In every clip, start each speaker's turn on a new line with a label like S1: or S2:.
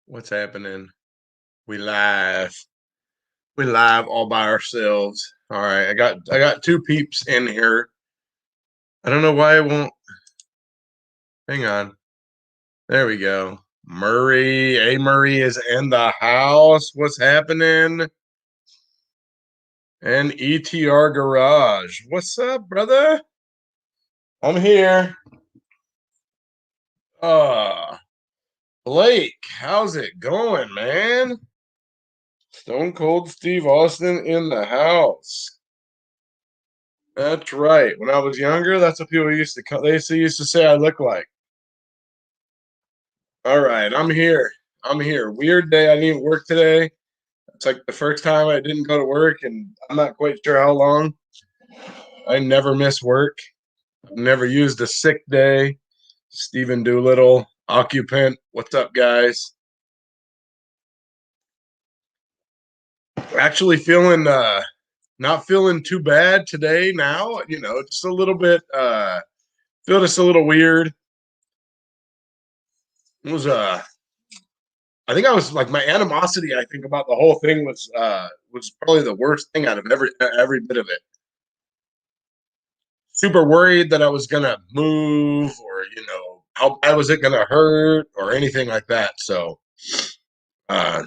S1: What's happening? We live. We live all by ourselves. All right. I got two peeps in here. I don't know why it won't. Hang on. There we go. Murray. A Murray is in the house. What's happening? And ETR Garage. What's up, brother? I'm here. Blake, how's it going, man? Stone Cold Steve Austin in the house. That's right. When I was younger, that's what people used to call. They used to say I look like. All right, I'm here. I'm here. Weird day. I didn't even work today. It's like the first time I didn't go to work, and I'm not quite sure how long. I never miss work. I've never used a sick day. Stephen Doolittle, occupant. What's up, guys? Actually feeling not feeling too bad today now. Just a little bit feel just a little weird. It was I think I was like my animosity. I think about the whole thing was probably the worst thing out of every bit of it. Super worried that I was gonna move, or how bad was it gonna hurt, or anything like that. So, uh,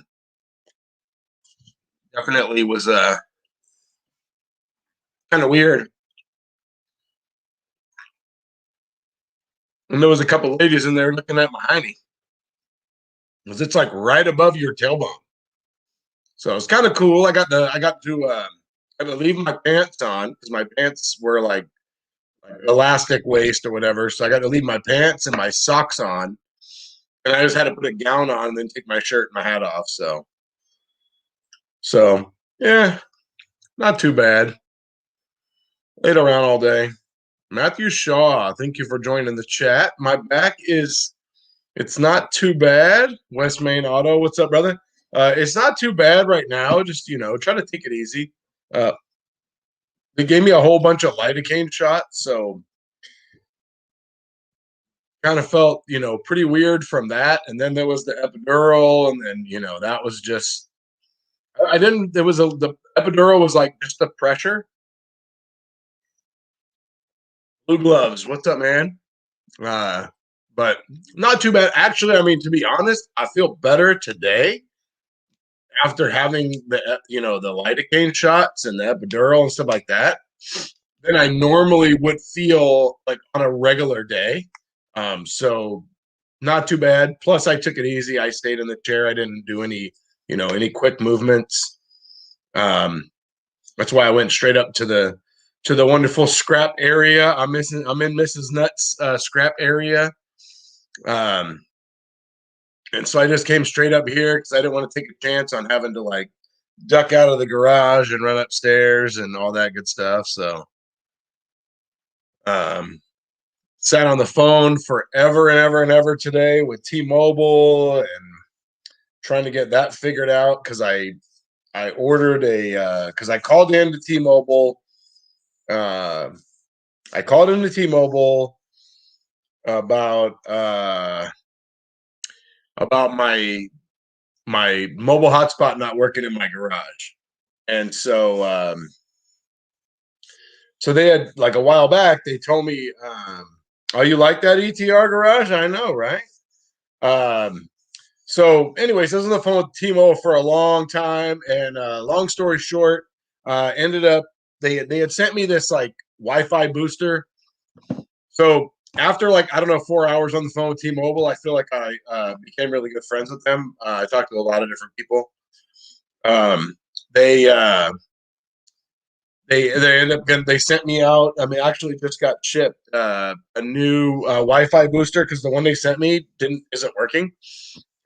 S1: definitely was kind of weird. And there was a couple ladies in there looking at my hiney, because it's like right above your tailbone. So it's kind of cool. I got to leave my pants on because my pants were like elastic waist or whatever. So I got to leave my pants and my socks on, and I just had to put a gown on and then take my shirt and my hat off. So yeah, not too bad. Laid around all day. Matthew Shaw, thank you for joining the chat. My back it's not too bad. West Main Auto, what's up, brother? It's not too bad right now. Just try to take it easy. Uh, they gave me a whole bunch of lidocaine shots, so kind of felt pretty weird from that. And then there was the epidural, and then that was just I didn't. There was the epidural was like just the pressure. Blue gloves, what's up, man? Uh, but not too bad. Actually, I mean, to be honest, I feel better today after having the lidocaine shots and the epidural and stuff like that than I normally would feel like on a regular day. So not too bad. Plus, I took it easy. I stayed in the chair. I didn't do any quick movements. That's why I went straight up to the wonderful scrap area. I'm in Mrs. Nutt's scrap area. And so I just came straight up here because I didn't want to take a chance on having to like duck out of the garage and run upstairs and all that good stuff. So sat on the phone forever and ever and ever today with T-Mobile and trying to get that figured out because I ordered because I called in to T-Mobile. I called into T-Mobile about my mobile hotspot not working in my garage, and so they had like a while back. They told me, "Oh, you like that ETR garage?" I know, right? So, anyways, I was on the phone with T-Mobile for a long time, and long story short, ended up they had sent me this like Wi-Fi booster. So after like I don't know 4 hours on the phone with T-Mobile, I feel like I became really good friends with them. I talked to a lot of different people. Um, they they ended up they sent me out. I mean, actually just got shipped a new Wi-Fi booster because the one they sent me isn't working,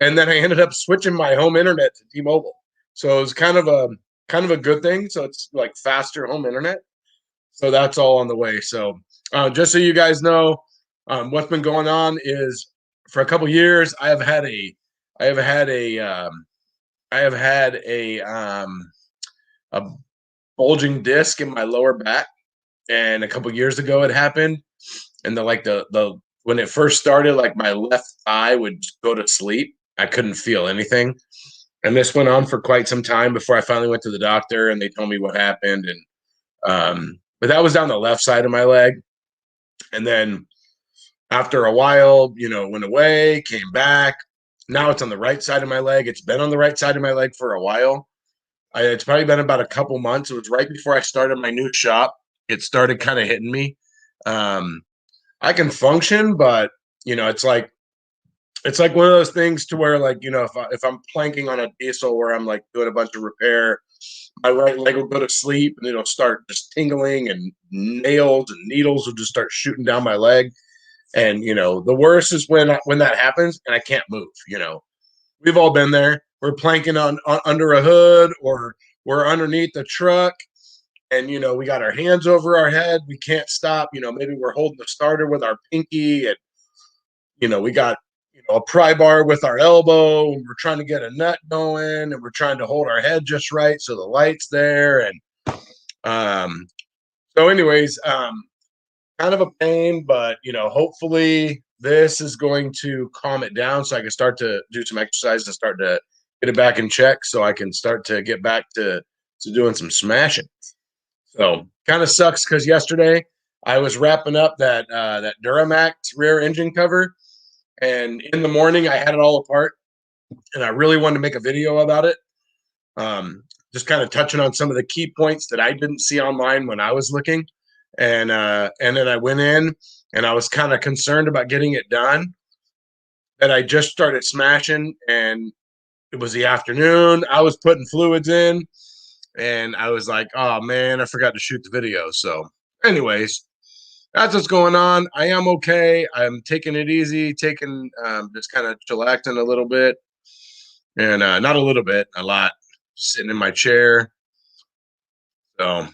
S1: and then I ended up switching my home internet to T-Mobile. So it was kind of a good thing. So it's like faster home internet. So that's all on the way. So just so you guys know, what's been going on is for a couple years I have had a I have had a bulging disc in my lower back, and a couple years ago it happened, and the when it first started, like my left thigh would go to sleep, I couldn't feel anything. And this went on for quite some time before I finally went to the doctor and they told me what happened. And but that was down the left side of my leg. And then after a while, it went away, came back. Now it's on the right side of my leg. It's been on the right side of my leg for a while. It's probably been about a couple months. It was right before I started my new shop. It started kind of hitting me. Um, I can function, but it's like one of those things to where if I'm planking on a diesel where I'm like doing a bunch of repair, my right leg will go to sleep and it'll start just tingling and nails and needles will just start shooting down my leg. And the worst is when that happens and I can't move. We've all been there. We're planking on under a hood or we're underneath the truck, and we got our hands over our head. We can't stop. Maybe we're holding the starter with our pinky, and we got a pry bar with our elbow, and we're trying to get a nut going, and we're trying to hold our head just right so the light's there. And um, so, anyways, kind of a pain, but hopefully this is going to calm it down so I can start to do some exercise and start to get it back in check so I can start to get back to doing some smashing. So kind of sucks because yesterday I was wrapping up that Duramax rear engine cover, and in the morning I had it all apart, and I really wanted to make a video about it. Just kind of touching on some of the key points that I didn't see online when I was looking, and then I went in and I was kind of concerned about getting it done. That I just started smashing, and it was the afternoon. I was putting fluids in, and I was like, "Oh man, I forgot to shoot the video." So, anyways, that's what's going on. I am okay. I'm taking it easy, taking just kind of chillaxing a little bit, and not a little bit, a lot. Sitting in my chair. So,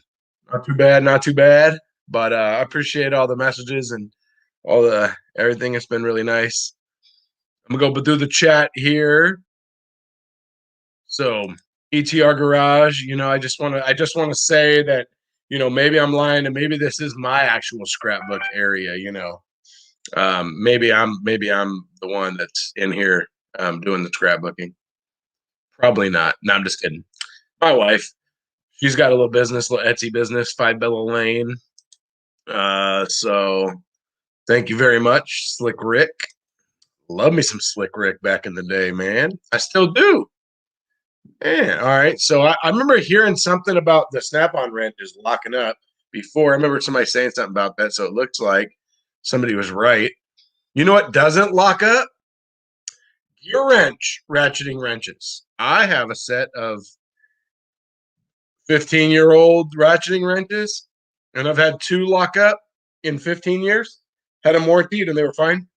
S1: not too bad, not too bad. But I appreciate all the messages and all the everything. It's been really nice. I'm gonna go through the chat here. So ETR Garage, I just want to say that, maybe I'm lying and maybe this is my actual scrapbook area, maybe I'm the one that's in here doing the scrapbooking. Probably not. No, I'm just kidding. My wife, she's got a little business, little Etsy business, 5 Bella Lane. So thank you very much, Slick Rick. Love me some Slick Rick back in the day, man. I still do. Yeah. All right. So I remember hearing something about the Snap-on wrenches locking up before. I remember somebody saying something about that. So it looks like somebody was right. You know what doesn't lock up? Gear wrench ratcheting wrenches. I have a set of 15-year-old ratcheting wrenches, and I've had 2 lock up in 15 years. Had them warranted, and they were fine.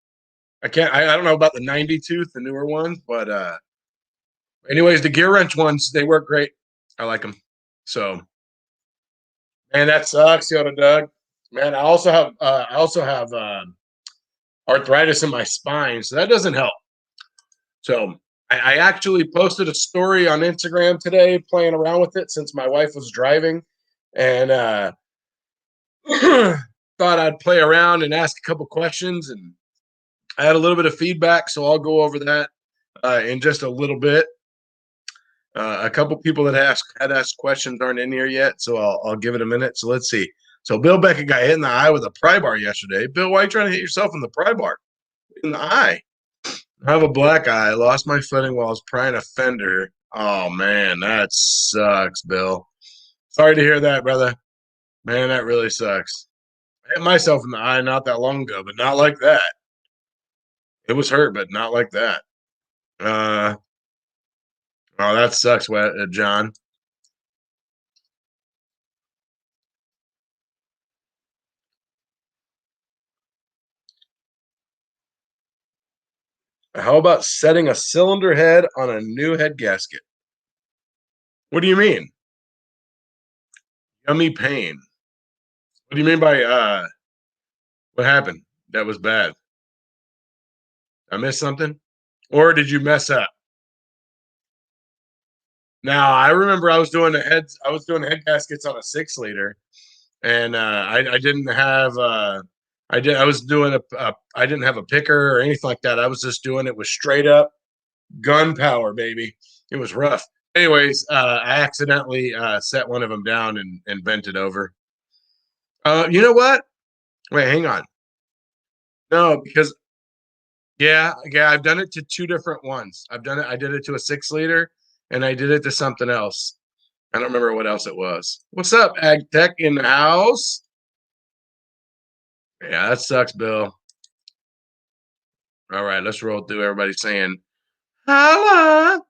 S1: I don't know about the 90 tooth, the newer ones, but anyways, the gear wrench ones, they work great. I like them. So, man, that sucks, Yoda Doug. Man, I also have arthritis in my spine, so that doesn't help. So I actually posted a story on Instagram today, playing around with it since my wife was driving, and thought I'd play around and ask a couple questions, and I had a little bit of feedback, so I'll go over that in just a little bit. A couple people that had asked questions aren't in here yet, so I'll give it a minute. So let's see. So Bill Beckett got hit in the eye with a pry bar yesterday. Bill, why are you trying to hit yourself in the pry bar? In the eye. I have a black eye. I lost my footing while I was prying a fender. Oh man, that sucks, Bill. Sorry to hear that, brother. Man, that really sucks. I hit myself in the eye not that long ago, but not like that. It was hurt, but not like that. Oh, that sucks, John. How about setting a cylinder head on a new head gasket? What do you mean? Yummy pain. What do you mean by what happened? That was bad. I missed something? Or did you mess up? Now I remember I was doing head gaskets on a 6 liter, and I didn't have I was doing I didn't have a picker or anything like that. I was just doing it with straight up gunpowder, baby. It was rough. Anyways, I accidentally set one of them down and bent it over. You know what? Wait, hang on. No, because yeah, I've done it to two different ones. I've done it. I did it to a 6 liter, and I did it to something else. I don't remember what else it was. What's up, Ag Tech in the house? Yeah, that sucks, Bill. All right, let's roll through. Everybody saying holla.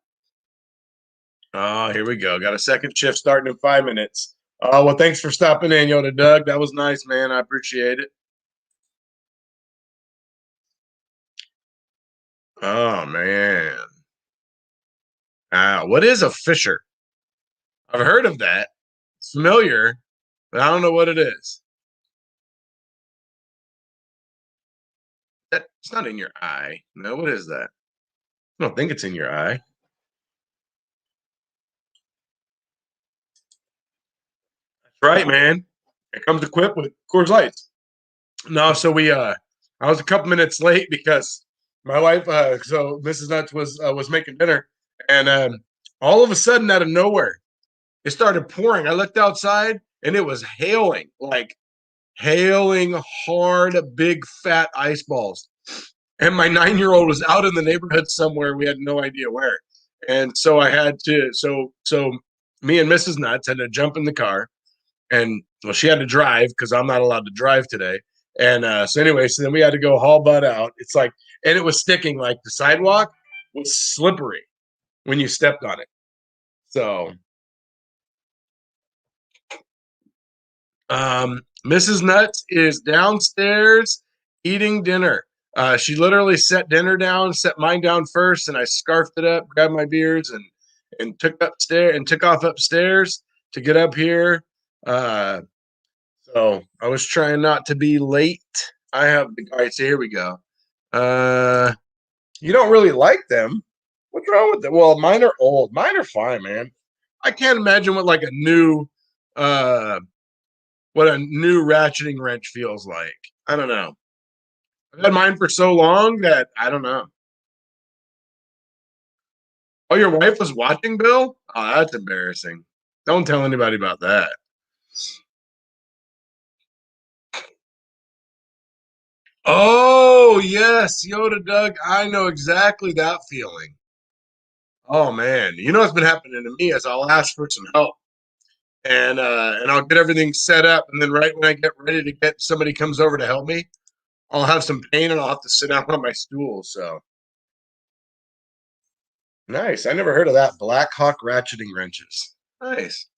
S1: Oh, here we go. Got a second shift starting in 5 minutes. Oh, well, thanks for stopping in, Yoda Doug. That was nice, man. I appreciate it. Oh, man. What is a fisher? I've heard of that. It's familiar, but I don't know what it is. It's not in your eye. No, what is that? I don't think it's in your eye. That's right, man. It comes equipped with Coors Lights. No, so I was a couple minutes late because my wife, so Mrs. Nuts was making dinner, and all of a sudden, out of nowhere, it started pouring. I looked outside, and it was hailing, like hailing hard, big fat ice balls. And my 9-year-old was out in the neighborhood somewhere. We had no idea where, and so I had to. So me and Mrs. Nuts had to jump in the car, and well, she had to drive because I'm not allowed to drive today. And so anyway, so then we had to go haul butt out. It's like, and it was sticking, like the sidewalk was slippery when you stepped on it. So Mrs. Nuts is downstairs eating dinner. She literally set dinner down, set mine down first, and I scarfed it up, grabbed my beers, and took off upstairs to get up here. So I was trying not to be late. I have all right, so here we go. You don't really like them. What's wrong with them? Well, mine are old. Mine are fine, man. I can't imagine what like a new what a new ratcheting wrench feels like. I don't know. I've had mine for so long that I don't know. Oh, your wife was watching, Bill? Oh, that's embarrassing. Don't tell anybody about that. Oh, yes, Yoda Doug. I know exactly that feeling. Oh man, you know what's been happening to me is I'll ask for some help, and I'll get everything set up, and then right when I get ready to get somebody comes over to help me, I'll have some pain and I'll have to sit down on my stool. So nice. I never heard of that. Black Hawk ratcheting wrenches. Nice.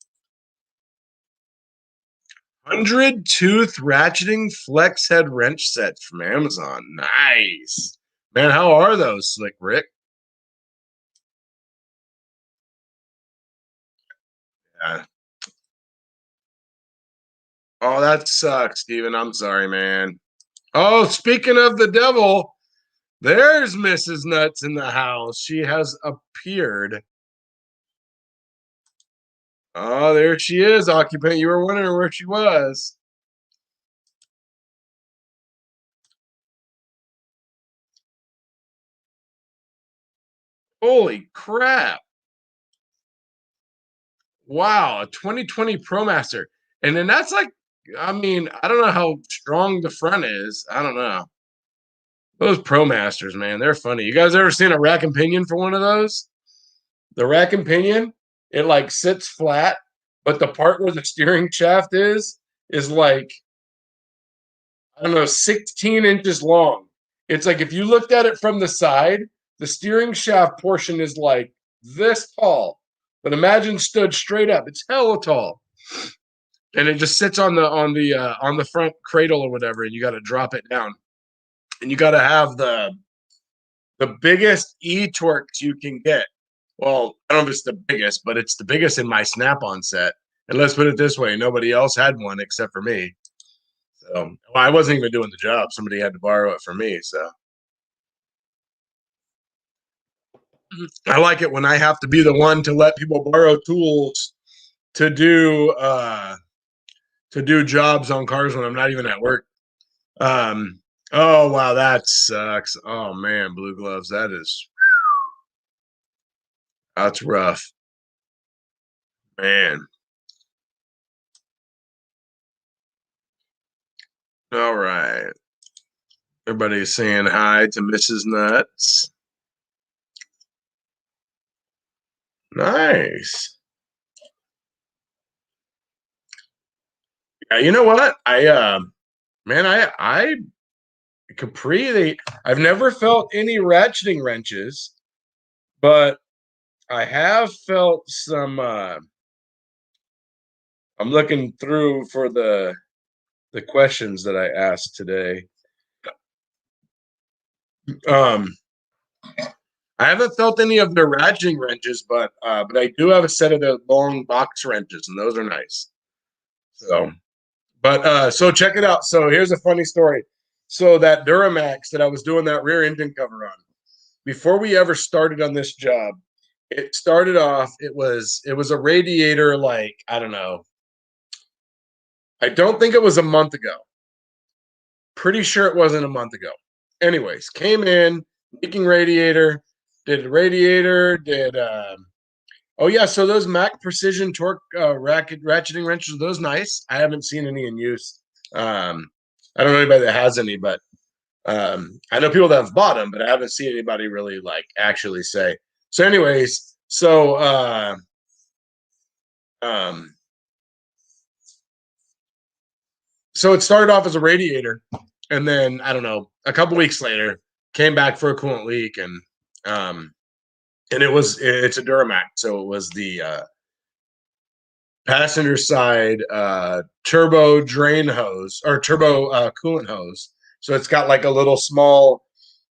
S1: 100 tooth ratcheting flex head wrench sets from Amazon. Nice. Man, how are those, Slick Rick? Yeah. Oh, that sucks, Steven. I'm sorry, man. Oh, speaking of the devil, there's Mrs. Nuts in the house. She has appeared. Oh, there she is, occupant. You were wondering where she was. Holy crap. Wow, a 2020 ProMaster. And then that's like, I mean, I don't know how strong the front is. I don't know. Those ProMasters, man, they're funny. You guys ever seen a rack and pinion for one of those? The rack and pinion, it like sits flat, but the part where the steering shaft is like, I don't know, 16 inches long. It's like if you looked at it from the side, the steering shaft portion is like this tall. But imagine stood straight up. It's hella tall. And it just sits on the front cradle or whatever, and you got to drop it down. And you got to have the biggest e-torques you can get. Well, I don't know if it's the biggest, but it's the biggest in my Snap-on set. And let's put it this way, nobody else had one except for me. So well, I wasn't even doing the job. Somebody had to borrow it from me. So I like it when I have to be the one to let people borrow tools to do jobs on cars when I'm not even at work. Um, oh wow, that sucks. Oh man, blue gloves. That is That's rough, man. All right. Everybody's saying hi to Mrs. Nuts. Nice. Yeah, you know what? Man, I Capri, I've never felt any ratcheting wrenches, but I have felt some I'm looking through for the questions that I asked today. Um I haven't felt any of the ratcheting wrenches, but I do have a set of the long box wrenches, and those are nice. So, so check it out. So here's a funny story. So that Duramax that I was doing that rear engine cover on, before we ever started on this job, it started off. It was a radiator, like, I don't know. I don't think it was a month ago. Pretty sure it wasn't a month ago. Anyways, came in, leaking radiator, did radiator, did oh yeah, so those Mac Precision Torque ratcheting wrenches, are those nice? I haven't seen any in use. I don't know anybody that has any, but I know people that have bought them, but I haven't seen anybody really like actually say. So, anyways, um, so it started off as a radiator, and then I don't know, a couple weeks later, came back for a coolant leak, and it's a Duramax, so it was the passenger side turbo drain hose or turbo coolant hose. So it's got like a little small,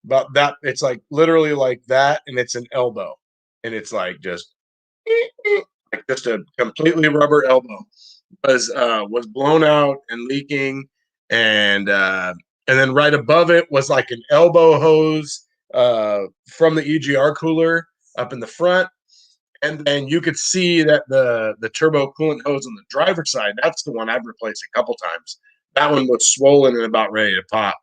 S1: but that it's like literally like that, and it's an elbow, and it's like just a completely rubber elbow was blown out and leaking, and then right above it was like an elbow hose from the EGR cooler up in the front, and then you could see that the turbo coolant hose on the driver's side, that's the one I've replaced a couple times. That one was swollen and about ready to pop.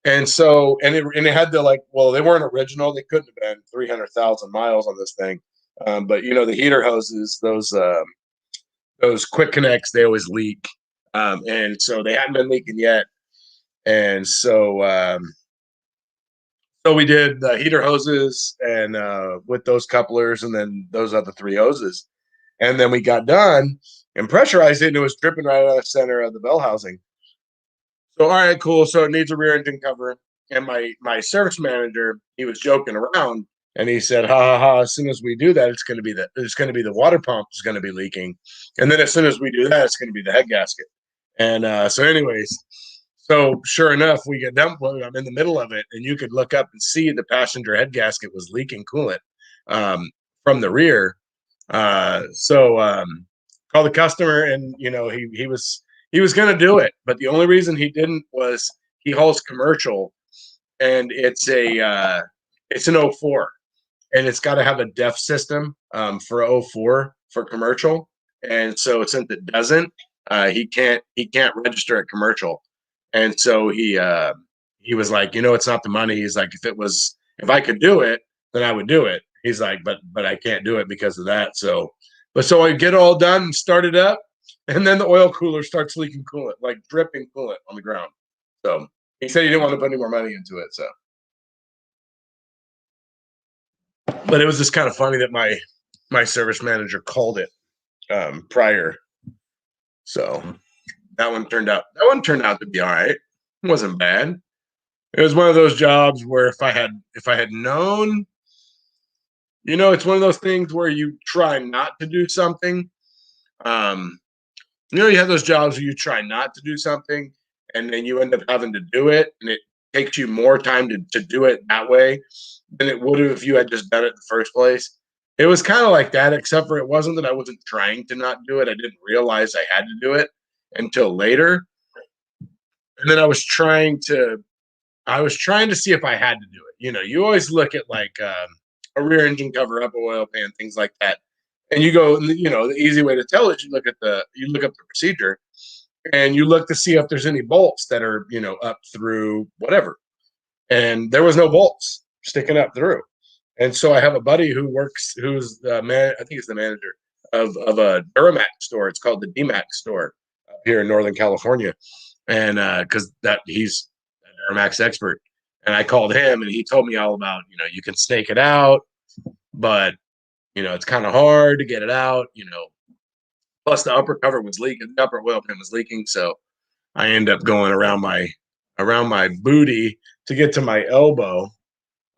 S1: And so, and it had the, like, well, they weren't original. They couldn't have been 300,000 miles on this thing. But you know, the heater hoses, those quick connects, they always leak. And so they hadn't been leaking yet. And so we did the heater hoses and with those couplers, and then those other three hoses. And then we got done and pressurized it, and it was dripping right out of the center of the bell housing. So, all right, cool. So it needs a rear engine cover. And my service manager, he was joking around, and he said, "Ha ha ha! As soon as we do that, it's going to be the water pump is going to be leaking, and then as soon as we do that, it's going to be the head gasket." And so, anyways, so sure enough, we get done with it. I'm in the middle of it, and you could look up and see the passenger head gasket was leaking coolant from the rear. Called the customer, and he was going to do it, but the only reason he didn't was he hauls commercial, and it's an '04, and it's got to have a DEF system for '04 for commercial, and so since it doesn't, he can't register at commercial, and so he was like, it's not the money. He's like, if I could do it, then I would do it. He's like, but I can't do it because of that. So I get all done and start it up, and then the oil cooler starts leaking coolant, like dripping coolant on the ground. So he said he didn't want to put any more money into it. So, but it was just kind of funny that my service manager called it prior. So that one turned out to be all right. It wasn't bad. It was one of those jobs where if I had known, it's one of those things where you try not to do something. Um, you have those jobs where you try not to do something, and then you end up having to do it, and it takes you more time to do it that way than it would have if you had just done it in the first place. It was kind of like that, except for it wasn't that I wasn't trying to not do it. I didn't realize I had to do it until later. And then I was trying to see if I had to do it. You always look at like a rear engine cover up, a oil pan, things like that, and you go. The easy way to tell is you look up the procedure, and you look to see if there's any bolts that are up through whatever. And there was no bolts sticking up through. And so I have a buddy who's the man. I think he's the manager of a Duramax store. It's called the DMAX store up here in Northern California, and because that he's a Duramax expert. And I called him, and he told me all about, you can snake it out, but it's kind of hard to get it out. Plus the upper cover was leaking, the upper oil pan was leaking, so I end up going around my booty to get to my elbow.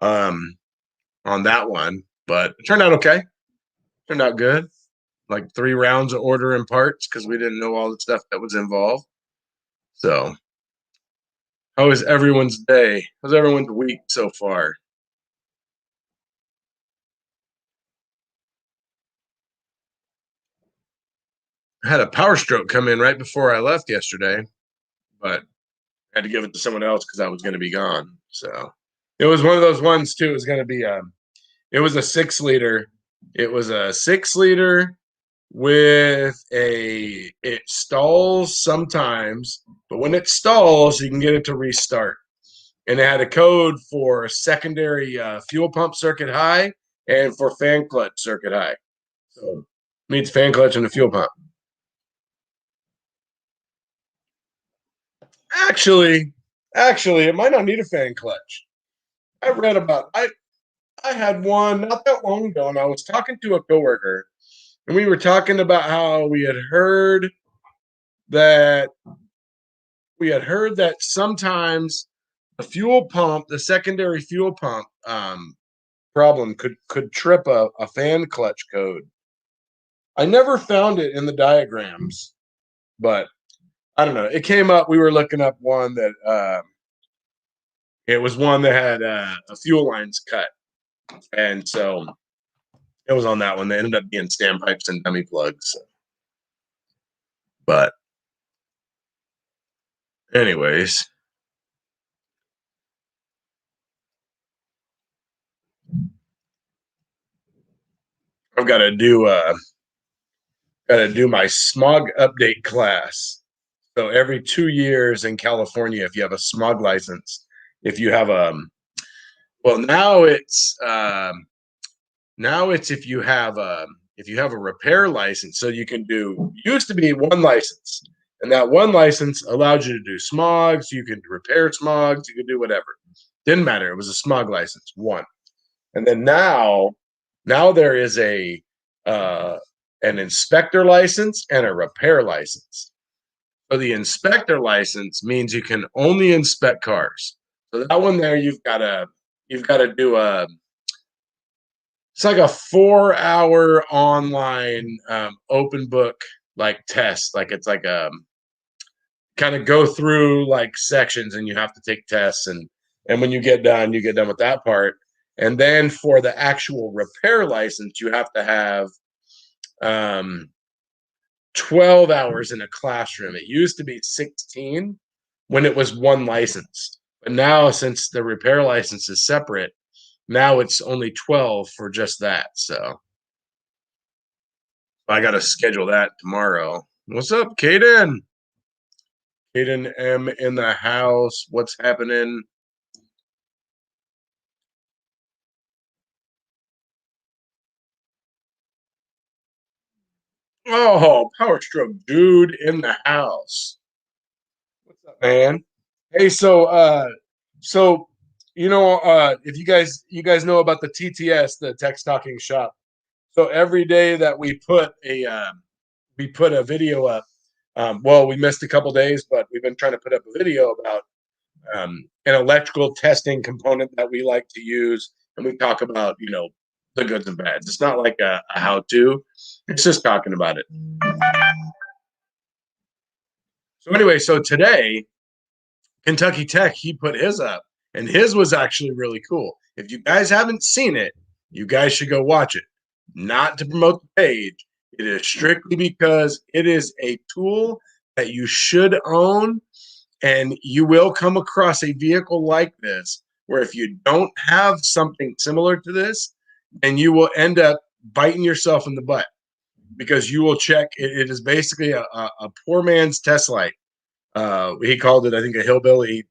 S1: Um, on that one, but it turned out okay. Turned out good. Like 3 rounds of ordering parts because we didn't know all the stuff that was involved. So, how was everyone's day? How's everyone's week so far? I had a power stroke come in right before I left yesterday, but I had to give it to someone else because I was going to be gone. So, it was one of those ones too. It was going to be it was a 6 liter. It was a 6 liter with it stalls sometimes, but when it stalls, you can get it to restart. And it had a code for secondary fuel pump circuit high and for fan clutch circuit high. So it means fan clutch and the fuel pump. Actually, actually, it might not need a fan clutch. I read about I had one not that long ago, and I was talking to a coworker, and we were talking about how that we had heard that sometimes the secondary fuel pump problem could trip a fan clutch code. I never found it in the diagrams, but I don't know. It came up. We were looking up one that it was one that had a fuel lines cut, and so it was on that one. They ended up being standpipes and dummy plugs. But anyways, I've got to do my smog update class. So every 2 years in California, if you have a smog license, if you have well, now it's if you have a repair license, so you can do. Used to be one license, and that one license allowed you to do smogs. You could repair smogs. You could do whatever. Didn't matter. It was a smog license, one. And then now there is uh, an inspector license and a repair license. So the inspector license means you can only inspect cars. So that one there, you've got to do it's like a 4 hour online open book like test. Like it's like kind of go through like sections, and you have to take tests, and when you get done with that part. And then for the actual repair license, you have to have um 12 hours in a classroom. It used to be 16 when it was one license. But now, since the repair license is separate, now it's only 12 for just that. So I got to schedule that tomorrow. What's up, Kaden? Kaden M in the house. What's happening? Oh, Power Stroke dude in the house. What's up, man? Hey, so if you guys know about the TTS, the text talking shop. So every day that we put a video up. Well, we missed a couple days, but we've been trying to put up a video about an electrical testing component that we like to use, and we talk about the goods and bads. It's not like a how-to; it's just talking about it. So anyway, so today Kentucky Tech, he put his up, and his was actually really cool. If you guys haven't seen it, you guys should go watch it. Not to promote the page, it is strictly because it is a tool that you should own, and you will come across a vehicle like this where if you don't have something similar to this, then you will end up biting yourself in the butt because you will check. It is basically a poor man's test light. He called it, I think, a hillbilly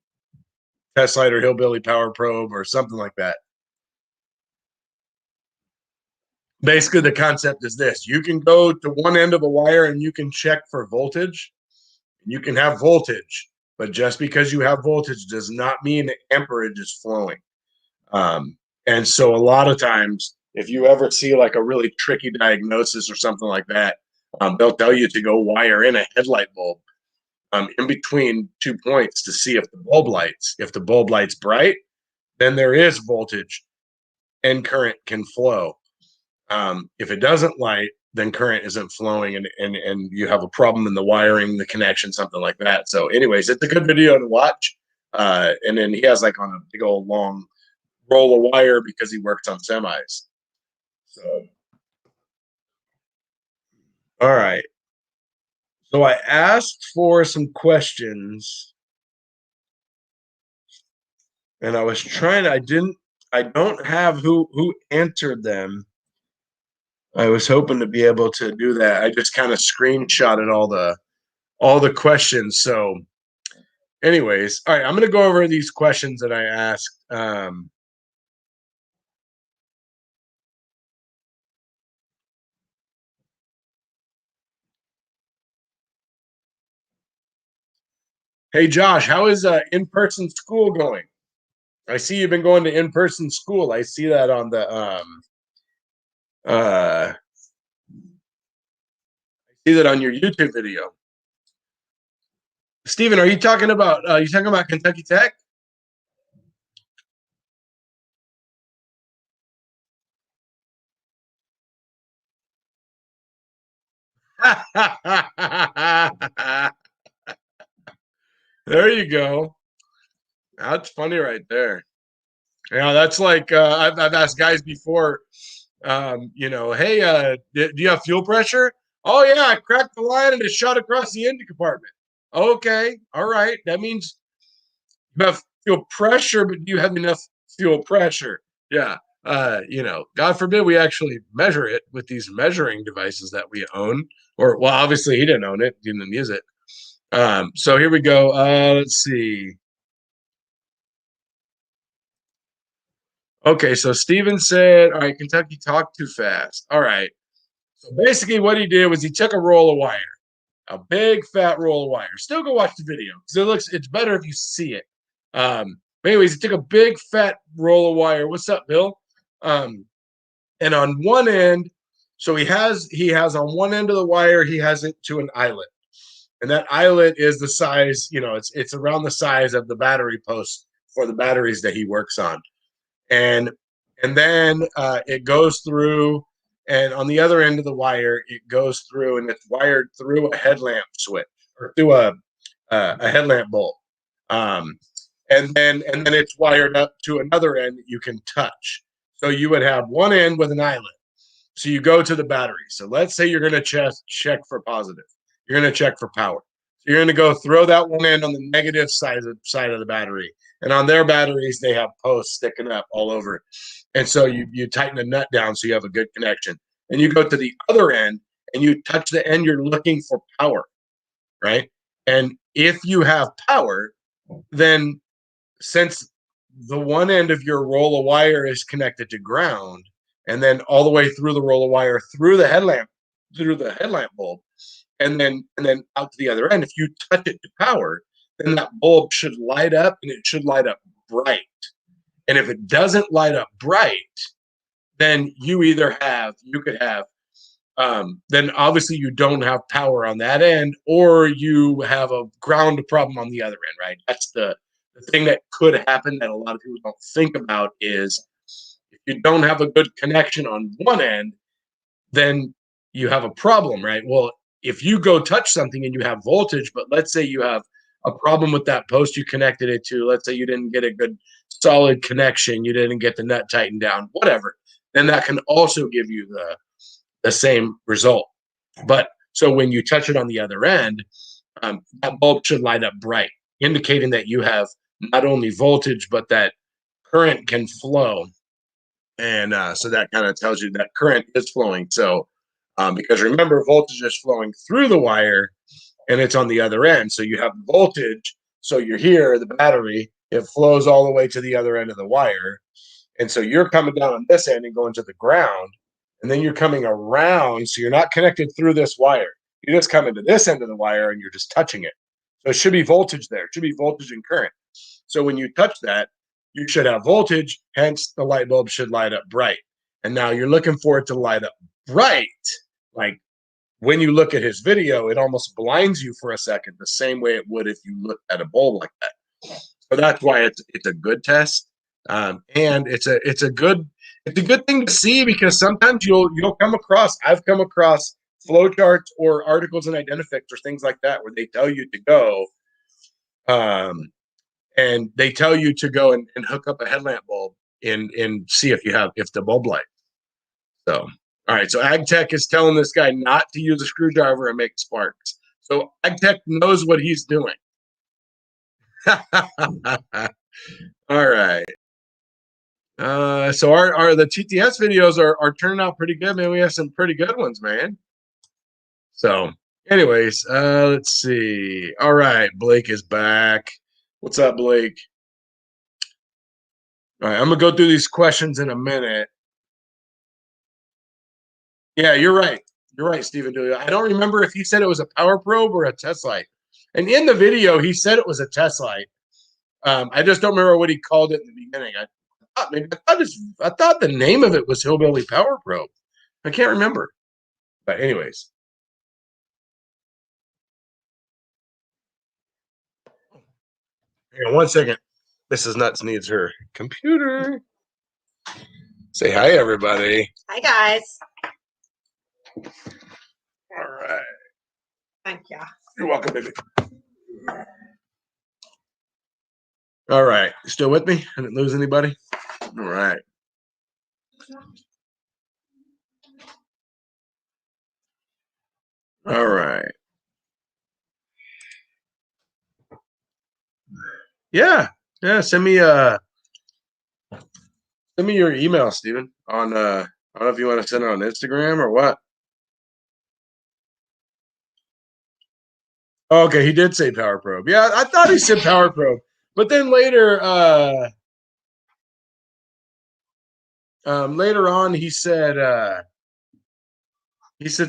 S1: test light or hillbilly power probe or something like that. basically the concept is this: you can go to one end of a wire and you can check for voltage. You can have voltage, but just because you have voltage does not mean amperage is flowing. And so a lot of times, if you ever see like a really tricky diagnosis or something like that, they'll tell you to go wire in a headlight bulb in between 2 points to see if the bulb lights. If the bulb lights bright, then there is voltage and current can flow. If it doesn't light, then current isn't flowing and you have a problem in the wiring, the connection, something like that. So anyways, it's a good video to watch. And then he has like on a big old long roll of wire because he works on semis. So, all right. So I asked for some questions and I was trying to, I don't have who answered them. I was hoping to be able to do that. I just kind of screenshotted all the questions. So anyways, all right, I'm going to go over these questions that I asked. Hey, Josh, how is in-person school going? I see you've been going to in-person school. I see that on the I see that on your YouTube video. Steven, are you talking about Kentucky Tech? There you go. That's funny right there. Yeah, that's like I've asked guys before, hey, do you have fuel pressure? Oh yeah, I cracked the line and it shot across the engine compartment. Okay, all right. That means you have fuel pressure, but do you have enough fuel pressure? Yeah. God forbid we actually measure it with these measuring devices that we own. Or well, obviously he didn't own it, didn't use it. So here we go. Let's see. Okay, so Steven said, all right, Kentucky talked too fast. All right. So basically what he did was he took a roll of wire, a big fat roll of wire. Still go watch the video because it's better if you see it. But anyways, he took a big fat roll of wire. What's up, Bill? And on one end, so he has on one end of the wire, he has it to an eyelet. And that eyelet is the size, it's around the size of the battery post for the batteries that he works on. And then it goes through, and on the other end of the wire, it goes through, and it's wired through a headlamp switch or through a headlamp bulb, and then it's wired up to another end that you can touch. So you would have one end with an eyelet. So you go to the battery. So let's say you're going to check for positive. You're going to check for power. So you're going to go throw that one end on the negative side of the battery. And on their batteries, they have posts sticking up all over. And so you tighten the nut down so you have a good connection. And you go to the other end and you touch the end you're looking for power, right? And if you have power, then since the one end of your roll of wire is connected to ground, and then all the way through the roll of wire through the headlamp bulb, and then out to the other end, if you touch it to power, then that bulb should light up, and it should light up bright. And if it doesn't light up bright, then you could have then obviously you don't have power on that end, or you have a ground problem on the other end, right? That's the thing that could happen that a lot of people don't think about is if you don't have a good connection on one end, then you have a problem, right? Well, if you go touch something and you have voltage, but let's say you have a problem with that post you connected it to, let's say you didn't get a good solid connection, you didn't get the nut tightened down, whatever, then that can also give you the same result. But so when you touch it on the other end, that bulb should light up bright, indicating that you have not only voltage, but that current can flow. And so that kind of tells you that current is flowing. So because remember, voltage is flowing through the wire and it's on the other end. So you have voltage. So you're here, the battery, it flows all the way to the other end of the wire. And so you're coming down on this end and going to the ground. and then you're coming around, so you're not connected through this wire. You just come into this end of the wire and you're just touching it. So it should be voltage there. It should be voltage and current. So when you touch that, you should have voltage, hence the light bulb should light up bright. And now you're looking for it to light up bright. Like when you look at his video, it almost blinds you for a second, the same way it would if you looked at a bulb like that. So that's why it's a good test. And it's a good thing to see, because sometimes you'll come across, I've come across flowcharts or articles in Identifix or things like that where they tell you to go, and they tell you to go and hook up a headlamp bulb and see if the bulb light. So all right, so AgTech is telling this guy not to use a screwdriver and make sparks. So AgTech knows what he's doing. All right. So our the TTS videos are turning out pretty good, man. We have some pretty good ones, man. So anyways, let's see. All right, Blake is back. What's up, Blake? All right, I'm gonna go through these questions in a minute. Yeah, you're right. You're right, Stephen. I don't remember if he said it was a power probe or a test light. And in the video, he said it was a test light. I just don't remember what he called it in the beginning. I thought the name of it was Hillbilly Power Probe. I can't remember. But anyways. Hang on one second. Mrs. Nuts needs her computer. Say hi, everybody.
S2: Hi, guys.
S1: All right.
S2: Thank you.
S1: You're welcome, baby. All right. Still with me? I didn't lose anybody? All right. All right. Yeah. Send me your email, Steven. On I don't know if you want to send it on Instagram or what. Oh, okay, he did say power probe. Yeah, I thought he said power probe, but then later on he said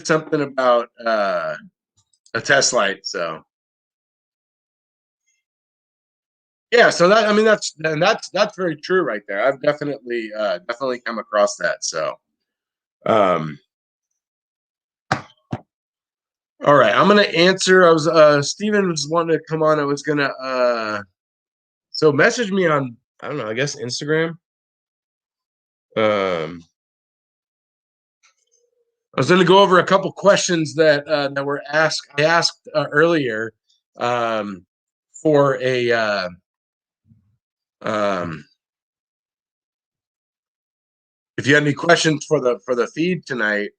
S1: something about a test light. So yeah, so that's very true right there. I've definitely come across that. So all right, I'm gonna answer. I was Steven was wanting to come on. I was gonna so message me on, I don't know, I guess Instagram. I was going to go over a couple questions that were asked. I asked earlier for a if you had any questions for the feed tonight.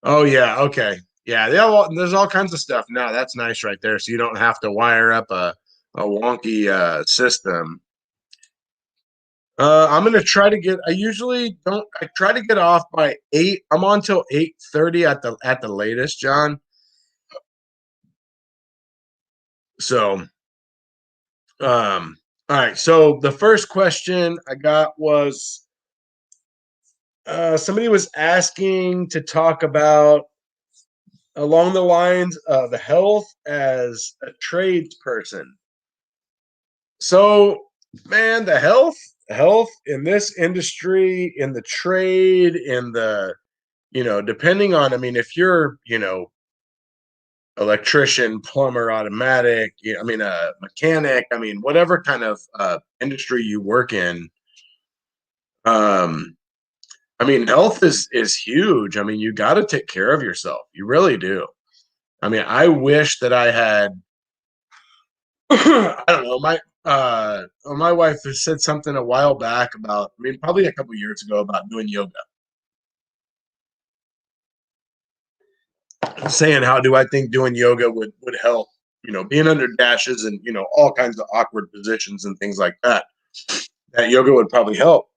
S1: Oh yeah, okay, yeah. There's all kinds of stuff now. That's nice right there. So you don't have to wire up a wonky system. I'm gonna try to get. I try to get off by 8. I'm on till 8:30 at the latest, John. So, all right. So the first question I got was somebody was asking to talk about along the lines of the health as a tradesperson. So, man, the health in this industry, in the trade, in the, depending on, I mean, if you're, electrician, plumber, automatic, mechanic, whatever kind of industry you work in, health is huge. You got to take care of yourself. You really do. I wish that I had, I don't know, my wife has said something a while back about, probably a couple years ago, about doing yoga. Saying, how do I think doing yoga would help, being under dashes and, all kinds of awkward positions and things like that, that yoga would probably help.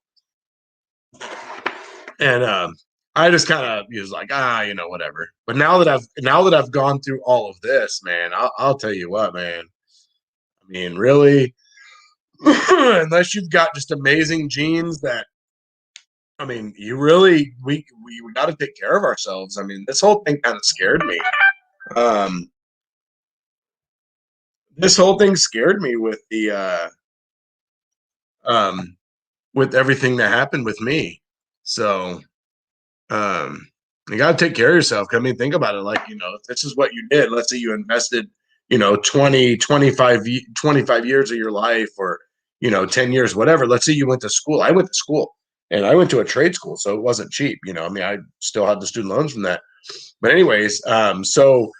S1: And I just kind of was like, whatever. But now that I've gone through all of this, man, I'll tell you what, man. Really, unless you've got just amazing genes that, I mean, you really, we got to take care of ourselves. I mean, this whole thing kind of scared me. Um, this whole thing scared me um, with everything that happened with me. So, um, you got to take care of yourself. I mean, think about it. Like, if this is what you did. Let's say you invested, 20, 25 years of your life, or, 10 years, whatever. Let's say you went to school. I went to school, and I went to a trade school, so it wasn't cheap. I mean, I still had the student loans from that. But anyways, so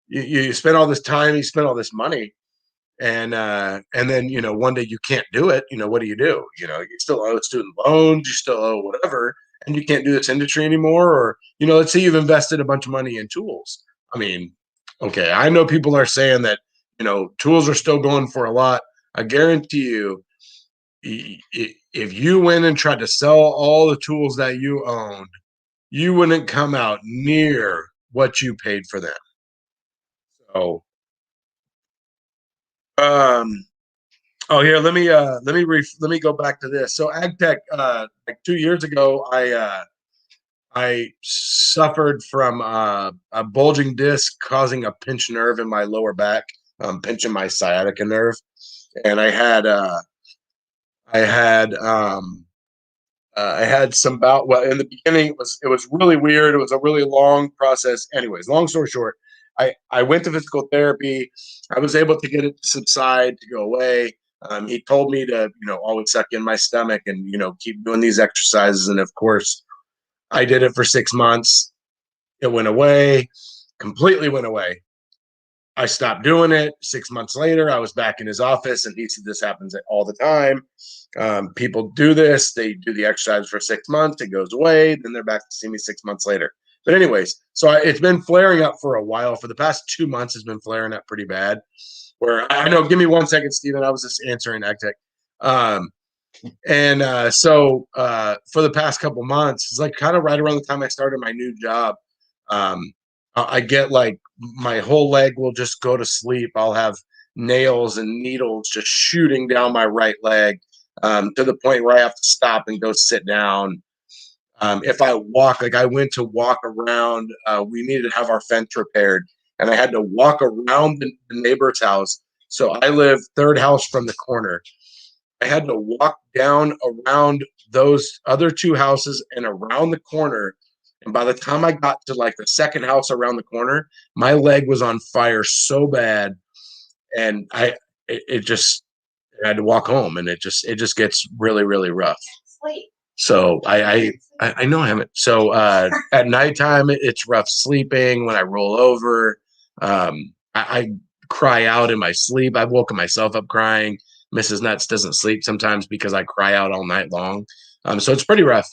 S1: you spend all this time, you spend all this money, and then one day you can't do it. What do? You still owe student loans, you still owe whatever, and you can't do this industry anymore. Or let's say you've invested a bunch of money in tools. I mean, okay, I know people are saying that tools are still going for a lot. I guarantee you, if you went and tried to sell all the tools that you owned, you wouldn't come out near what you paid for them. So um oh, here, let me go back to this. So ag tech, like 2 years ago, I suffered from a bulging disc causing a pinched nerve in my lower back, pinching my sciatica nerve, and I had some bout. Well, in the beginning, it was really weird. It was a really long process. Anyways, long story short, I went to physical therapy. I was able to get it to subside, to go away. He told me to always suck in my stomach and keep doing these exercises. And of course, I did it for 6 months. It went away, completely went away. I stopped doing it. 6 months later, I was back in his office, and he said this happens all the time. People do this. They do the exercise for 6 months. It goes away. Then they're back to see me 6 months later. But anyways, so it's been flaring up for a while. For the past 2 months, it's been flaring up pretty bad. Where I know, give me 1 second, Stephen. I was just answering AgTech. And for the past couple months, it's like kind of right around the time I started my new job. Um, I get like my whole leg will just go to sleep. I'll have nails and needles just shooting down my right leg, to the point where I have to stop and go sit down. If I walk, like I went to walk around, we needed to have our fence repaired, and I had to walk around the neighbor's house. So I live third house from the corner. I had to walk down around those other two houses and around the corner. And by the time I got to like the second house around the corner, my leg was on fire so bad, and it just, I had to walk home, and it just gets really really rough. So I know I haven't. So at nighttime it's rough sleeping. When I roll over, I cry out in my sleep. I've woken myself up crying. Mrs. Nuts doesn't sleep sometimes because I cry out all night long. So it's pretty rough.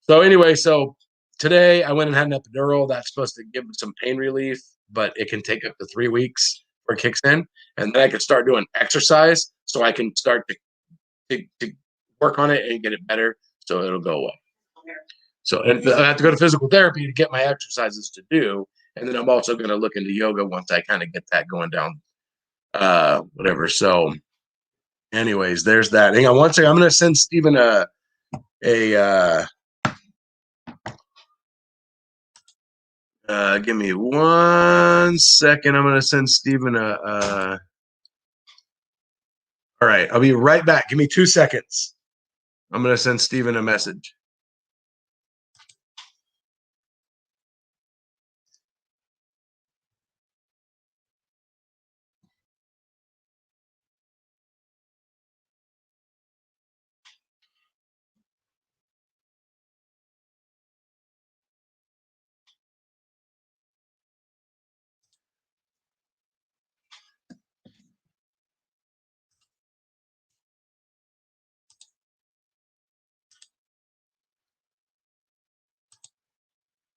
S1: So anyway, so today I went and had an epidural that's supposed to give some pain relief, but it can take up to 3 weeks before it kicks in, and then I can start doing exercise, so I can start to work on it and get it better, so it'll go away. So, and I have to go to physical therapy to get my exercises to do, and then I'm also going to look into yoga once I kind of get that going down, whatever. So, anyways, there's that. Hang on one second. I'm going to send Stephen a give me 1 second. I'm going to send Stephen all right. I'll be right back. Give me 2 seconds. I'm going to send Stephen a message.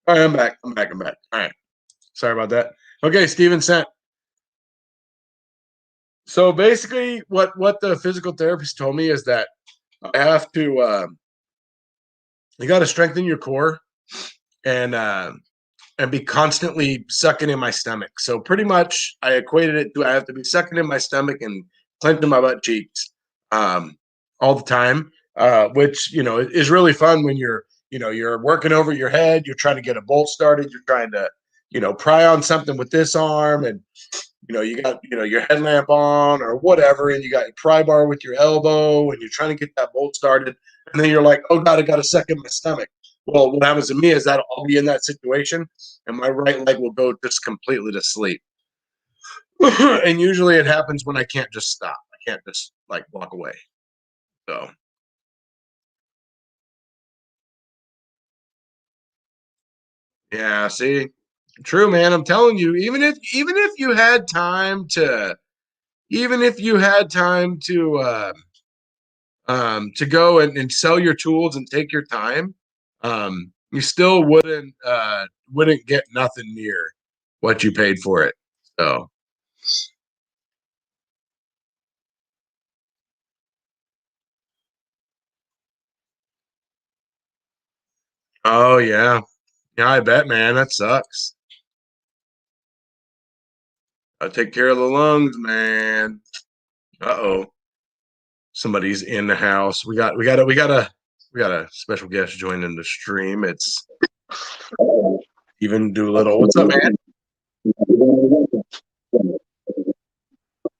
S1: All right, I'm back. I'm back. All right. Sorry about that. Okay, Steven sent. So basically, what the physical therapist told me is that I have to, you got to strengthen your core, and be constantly sucking in my stomach. So pretty much, I equated it to I have to be sucking in my stomach and clenching my butt cheeks, all the time, which is really fun when you're working over your head. You're trying to get a bolt started. You're trying to pry on something with this arm, and you got your headlamp on or whatever, and you got your pry bar with your elbow, and you're trying to get that bolt started, and then you're like, oh god, I got a suck in my stomach. Well, what happens to me is that I'll be in that situation, and my right leg will go just completely to sleep. And usually it happens when I can't just stop. I can't just like walk away. So yeah, see, true, man. I'm telling you, even if you had time to, even if you had time to go and sell your tools and take your time, you still wouldn't get nothing near what you paid for it. So oh yeah. Yeah, I bet, man. That sucks. I take care of the lungs, man. Uh-oh. Somebody's in the house. We got a special guest joining the stream. It's even Doolittle. What's up, man?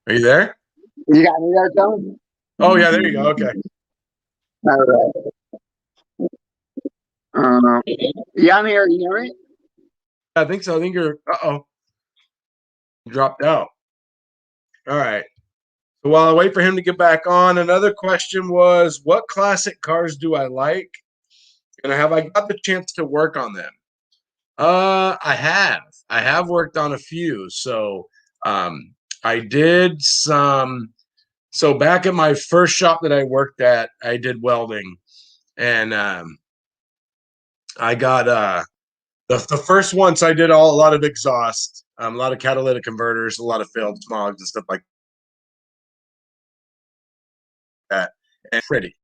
S1: Are you there?
S3: You got me there, Tony?
S1: Oh yeah, there you go. Okay.
S3: All right. Yeah, I'm here. You hear me?
S1: I think so. I think you're dropped out. All right. So while I wait for him to get back on, another question was, what classic cars do I like? And have I got the chance to work on them? I have. I have worked on a few. So I did some. So back at my first shop that I worked at, I did welding, and I got the first ones I did a lot of exhaust, a lot of catalytic converters, a lot of failed smogs and stuff like that, and pretty.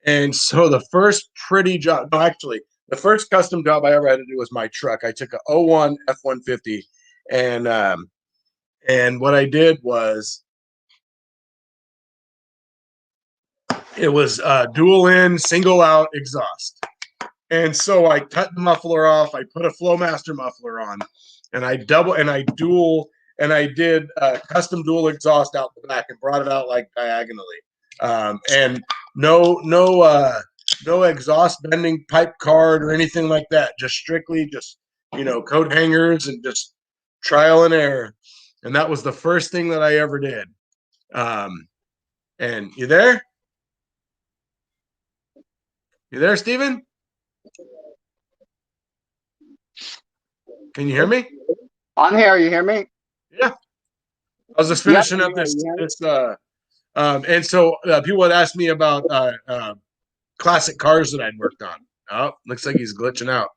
S1: And so the first pretty job, no, actually, the first custom job I ever had to do was my truck. I took a '01 F-150, and what I did was it was dual in, single out exhaust. And so I cut the muffler off. I put a Flowmaster muffler on, and I did custom dual exhaust out the back and brought it out like diagonally. And no exhaust bending pipe card or anything like that. Just strictly coat hangers and just trial and error. And that was the first thing that I ever did. And you there? You there, Steven? Can you hear me?
S3: I'm here. You hear me?
S1: Yeah. I was just finishing up this. And so people would ask me about classic cars that I'd worked on. Oh, looks like he's glitching out.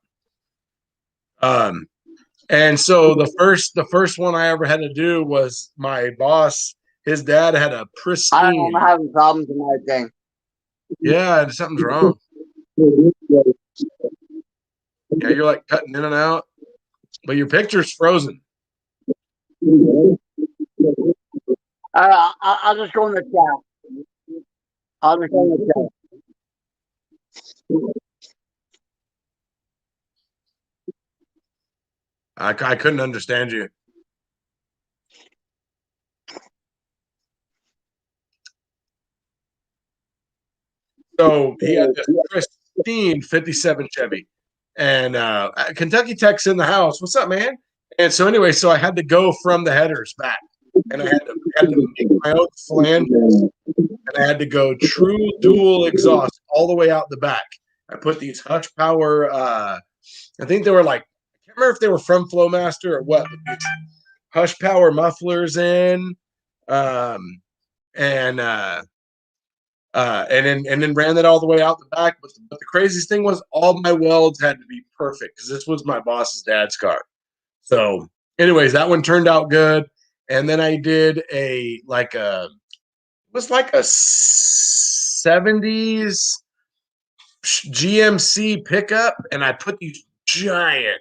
S1: And so the first one I ever had to do was my boss. His dad had a pristine.
S3: I'm having problems with my thing.
S1: Yeah, something's wrong. Yeah, you're like cutting in and out, but your picture's frozen.
S3: I'll just go in the chat. I'll just go in the chat.
S1: I couldn't understand you. So he had this pristine 57 Chevy, and Kentucky Tech's in the house. What's up, man? And so anyway, so I had to go from the headers back, and I had to make my own flanges, and I had to go true dual exhaust all the way out the back. I put these Hush Power. I think they were like, I can't remember if they were from Flowmaster or what. But these Hush Power mufflers in, and then ran that all the way out the back. But the craziest thing was all my welds had to be perfect because this was my boss's dad's car. So, anyways, that one turned out good. And then I did it was like a 70s GMC pickup, and I put these giant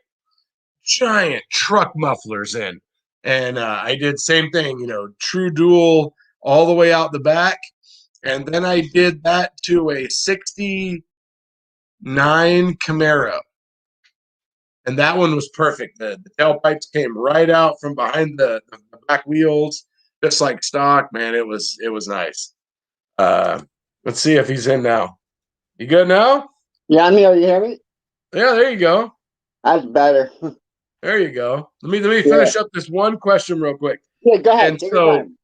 S1: truck mufflers in. And I did same thing, true dual all the way out the back. And then I did that to a 69 Camaro. And that one was perfect. The tailpipes came right out from behind the back wheels, just like stock. Man, it was nice. Let's see if he's in now. You good now?
S3: Yeah, I'm here. You hear me?
S1: Yeah, there you go.
S3: That's better.
S1: There you go. Let me finish up this one question real quick.
S3: Yeah, go ahead.
S1: And
S3: Take your time.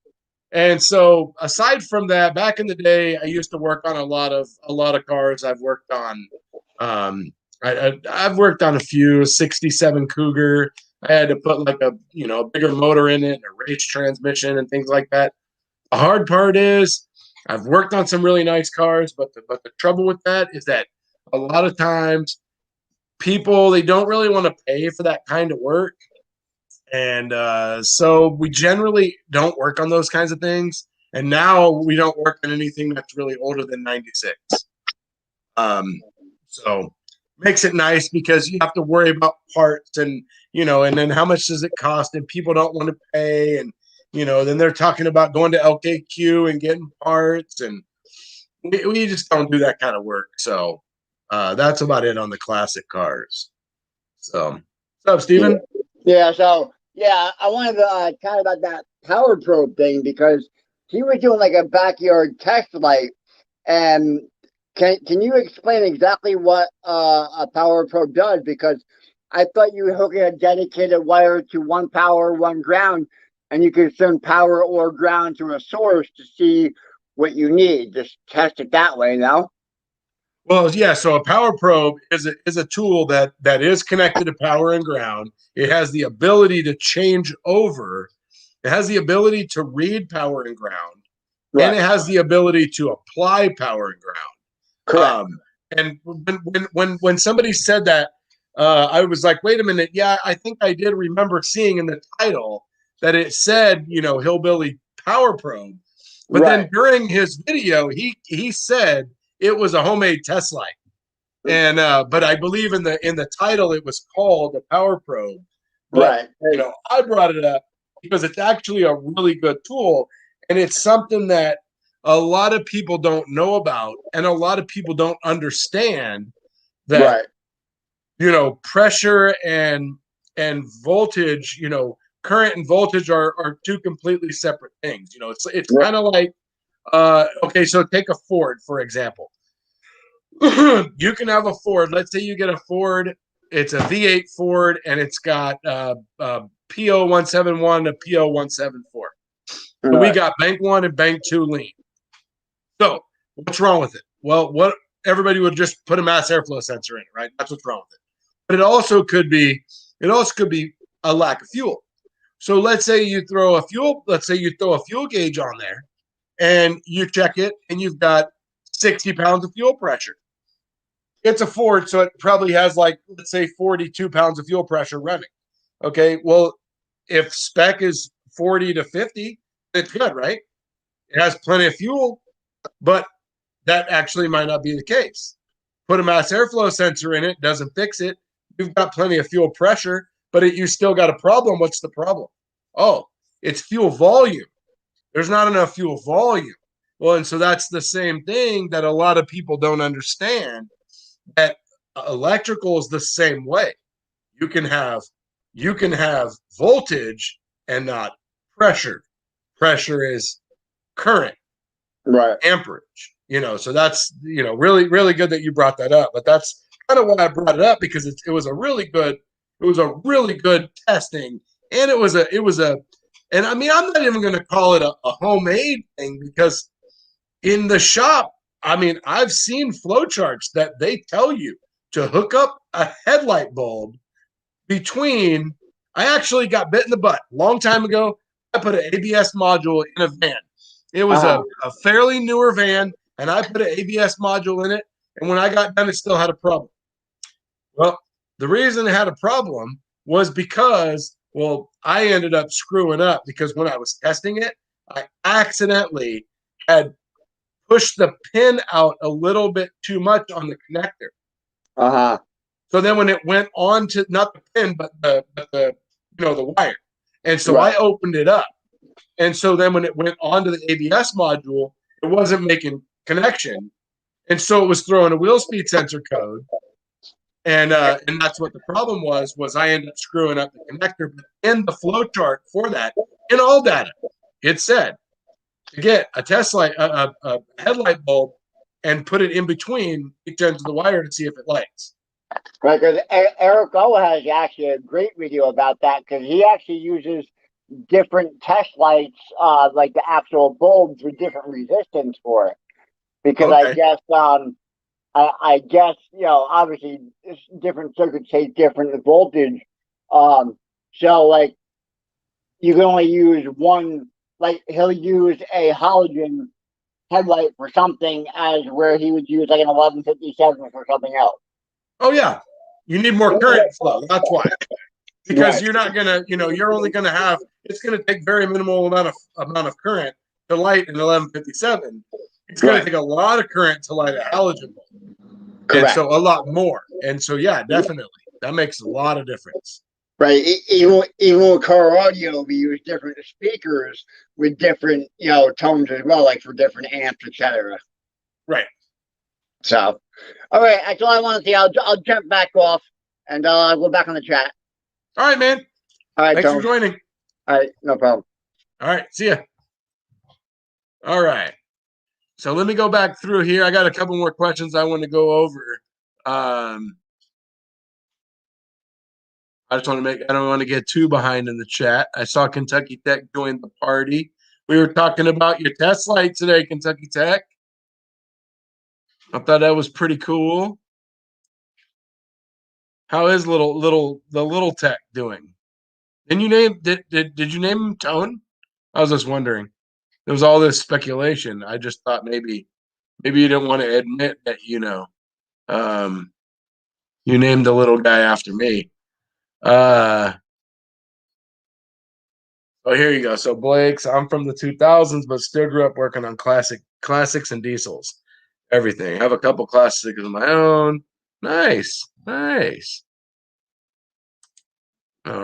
S1: so aside from that, back in the day, I used to work on a lot of cars. I've worked on I've worked on a few 67 Cougar. I had to put like a bigger motor in it, a race transmission and things like that. The hard part is I've worked on some really nice cars, but the trouble with that is that a lot of times people, they don't really want to pay for that kind of work. And so we generally don't work on those kinds of things. And now we don't work on anything that's really older than 96. So makes it nice because you have to worry about parts and then how much does it cost, and people don't want to pay, and then they're talking about going to LKQ and getting parts, and we just don't do that kind of work. So that's about it on the classic cars. So what's up, Steven?
S3: Yeah, so I wanted to kind of about that power probe thing, because he was doing like a backyard test light. And can you explain exactly what a power probe does? Because I thought you were hooking a dedicated wire to one power, one ground, and you could send power or ground to a source to see what you need. Just test it that way, now.
S1: Well, yeah. So a power probe is a tool that is connected to power and ground. It has the ability to change over. It has the ability to read power and ground,
S3: Right.
S1: and it has the ability to apply power and ground.
S3: Correct.
S1: And when somebody said that, I was like, wait a minute. Yeah, I think I did remember seeing in the title that it said, hillbilly power probe. But then during his video, he said it was a homemade test light. And but I believe in the title it was called a power probe. But I brought it up because it's actually a really good tool, and it's something that a lot of people don't know about, and a lot of people don't understand that pressure and voltage, current and voltage are two completely separate things. It's kind of like okay, so take a Ford, for example. You can have a Ford. Let's say you get a Ford. It's a V8 Ford, and it's got PO171 to PO174. So we got bank 1 and bank 2 lean. So what's wrong with it? Well, everybody would just put a mass airflow sensor in it, right? That's what's wrong with it. But it also could be a lack of fuel. So let's say you throw a fuel gauge on there, and you check it, and you've got 60 pounds of fuel pressure. It's a Ford, so it probably has like, let's say, 42 pounds of fuel pressure running. Okay, well, if spec is 40 to 50, it's good, right? It has plenty of fuel, but that actually might not be the case. Put a mass airflow sensor in it, doesn't fix it. You've got plenty of fuel pressure, but you still got a problem. What's the problem? Oh, it's fuel volume. There's not enough fuel volume. Well, and so that's the same thing that a lot of people don't understand, that electrical is the same way. You can have voltage and not pressure. Pressure is current, amperage. So that's really, really good that you brought that up. But that's kind of why I brought it up, because it was a really good testing, and it was a and I mean, I'm not even going to call it a homemade thing, because in the shop, I mean, I've seen flowcharts that they tell you to hook up a headlight bulb between. I actually got bit in the butt a long time ago. I put an ABS module in a van. It was a fairly newer van, and I put an ABS module in it. And when I got done, it still had a problem. Well, the reason it had a problem was because, I ended up screwing up, because when I was testing it, I accidentally had pushed the pin out a little bit too much on the connector. So then when it went on to, not the pin, but the wire. And so I opened it up. And so then when it went onto the ABS module, it wasn't making connection. And so it was throwing a wheel speed sensor code. And that's what the problem was I ended up screwing up the connector. But in the flow chart for that, in all data, it said to get a test light, a headlight bulb, and put it in between each ends of the wire to see if it lights.
S3: Right, because Eric O has actually a great video about that, because he actually uses different test lights, like the actual bulbs with different resistance for it. Because
S1: Okay.
S3: I guess, obviously different circuits take different voltage. So like you can only use one, like he'll use a halogen headlight for something as where he would use like an 1157 for something else.
S1: Oh yeah, you need more current flow. That's why, because you're not gonna, you're only gonna have. It's gonna take very minimal amount of current to light an 1157. It's gonna take a lot of current to light a halogen bulb, and so a lot more. And so yeah, definitely that makes a lot of difference.
S3: Right. Even with car audio, we use different speakers with different, tones as well, like for different amps, etc.
S1: Right.
S3: So, all right. That's all I want to see. I'll jump back off and I'll go back on the chat.
S1: All right, man.
S3: All right.
S1: Thanks for joining.
S3: All right. No problem.
S1: All right. See ya. All right. So let me go back through here. I got a couple more questions I want to go over. I don't want to get too behind in the chat. I saw Kentucky Tech join the party. We were talking about your test light today, Kentucky Tech. I thought that was pretty cool. How is the little tech doing? Did you name him Tone? I was just wondering. There was all this speculation. I just thought maybe you didn't want to admit that you named the little guy after me. Oh, here you go. So Blake's, I'm from the 2000s, but still grew up working on classics and diesels. Everything. I have a couple classics of my own. Nice. All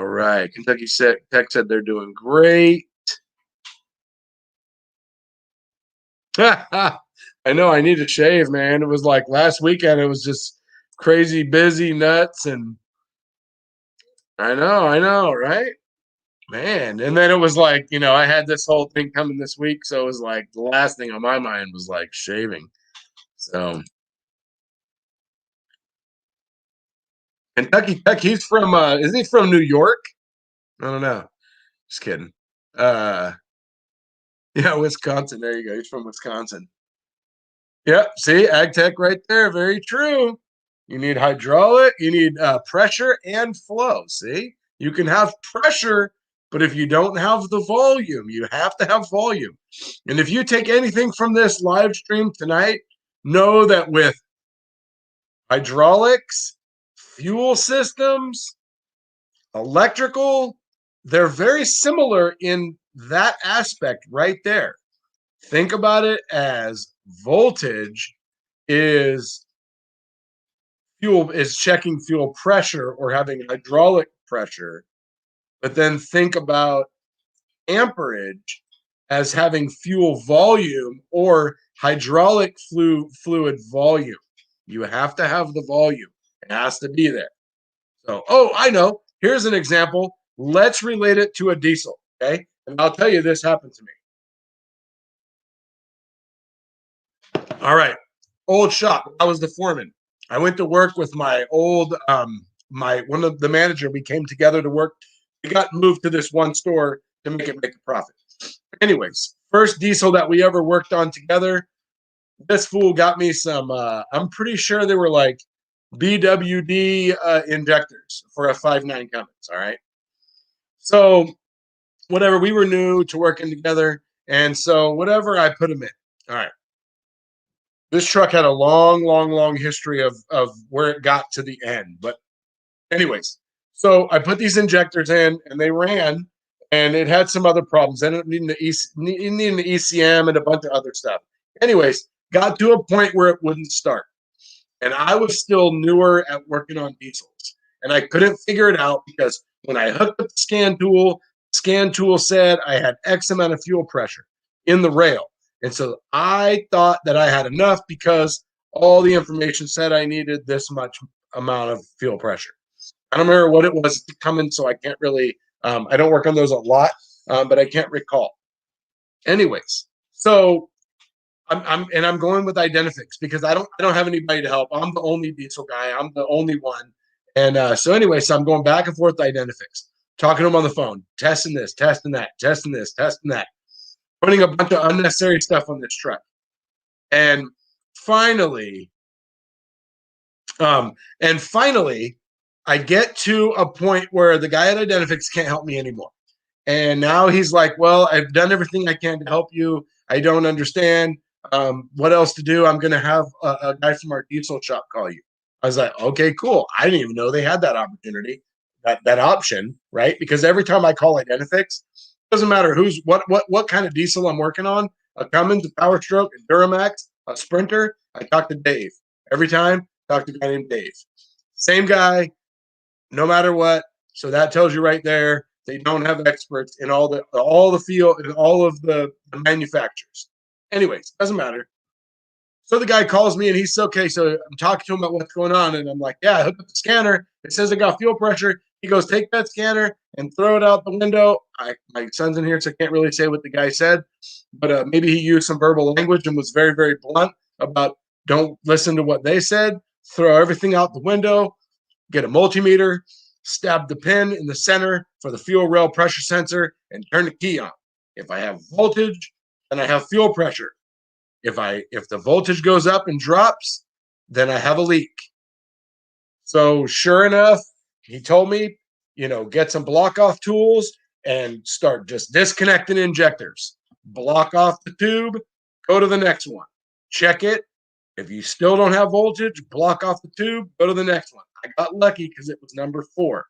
S1: right. Kentucky Tech said they're doing great. I know I need to shave, man. It was like last weekend. It was just crazy busy, nuts, and I know, right? Man. And then it was like, I had this whole thing coming this week. So it was like the last thing on my mind was like shaving. So Kentucky Tech, he's from is he from New York? I don't know. Just kidding. Yeah, Wisconsin. There you go. He's from Wisconsin. Yep. See, ag tech right there. Very true. You need hydraulic, you need pressure and flow. See, you can have pressure, but if you don't have the volume, you have to have volume. And if you take anything from this live stream tonight, know that with hydraulics, fuel systems, electrical, they're very similar in that aspect right there. Think about it as voltage is checking fuel pressure or having hydraulic pressure, but then think about amperage as having fuel volume or hydraulic fluid volume. You have to have the volume. It has to be there. So, I know. Here's an example. Let's relate it to a diesel, okay? And I'll tell you, this happened to me. All right. Old shop. I was the foreman. I went to work with my old one of the manager. We came together to work. We got moved to this one store to make a profit. Anyways, first diesel that we ever worked on together. This fool got me some. I'm pretty sure they were like BWD injectors for a 5.9 Cummins. All right. So whatever, we were new to working together, and so whatever, I put them in. All right. This truck had a long history of where it got to the end. But anyways, so I put these injectors in and they ran, and it had some other problems. I ended up needing the ECM and a bunch of other stuff. Anyways, got to a point where it wouldn't start. And I was still newer at working on diesels. And I couldn't figure it out because when I hooked up the scan tool said I had X amount of fuel pressure in the rail. And so I thought that I had enough because all the information said I needed this much amount of fuel pressure. I don't remember what it was coming, so I can't really. I don't work on those a lot, but I can't recall. Anyways, so I'm going with Identifix because I don't have anybody to help. I'm the only diesel guy. I'm the only one. And so I'm going back and forth with Identifix, talking to him on the phone, testing this, testing that, testing this, testing that, putting a bunch of unnecessary stuff on this truck. And finally, I get to a point where the guy at Identifix can't help me anymore. And now he's like, well, I've done everything I can to help you. I don't understand what else to do. I'm going to have a guy from our diesel shop call you. I was like, okay, cool. I didn't even know they had that opportunity, that option, right? Because every time I call Identifix, doesn't matter what kind of diesel I'm working on, a Cummins, a Power Stroke, a Duramax, a Sprinter, I talk to Dave. Every time, talk to a guy named Dave. Same guy, no matter what. So that tells you right there, they don't have experts in all the field and all of the manufacturers. Anyways, doesn't matter. So the guy calls me and he's okay. So I'm talking to him about what's going on, and I'm like, yeah, I hooked up the scanner. It says I got fuel pressure. He goes, take that scanner and throw it out the window. My son's in here, so I can't really say what the guy said, but maybe he used some verbal language and was very, very blunt about don't listen to what they said. Throw everything out the window. Get a multimeter. Stab the pin in the center for the fuel rail pressure sensor and turn the key on. If I have voltage, then I have fuel pressure. If the voltage goes up and drops, then I have a leak. So sure enough, he told me, get some block off tools and start just disconnecting injectors. Block off the tube, go to the next one. Check it. If you still don't have voltage, block off the tube, go to the next one. I got lucky because it was number 4.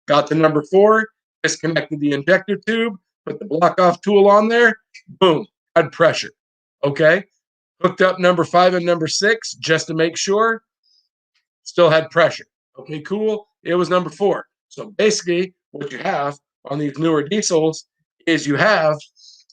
S1: Got to number 4, disconnected the injector tube, put the block off tool on there, boom, had pressure. Okay. Hooked up number 5 and number 6 just to make sure, still had pressure. Okay, cool. It was number 4. So basically, what you have on these newer diesels is you have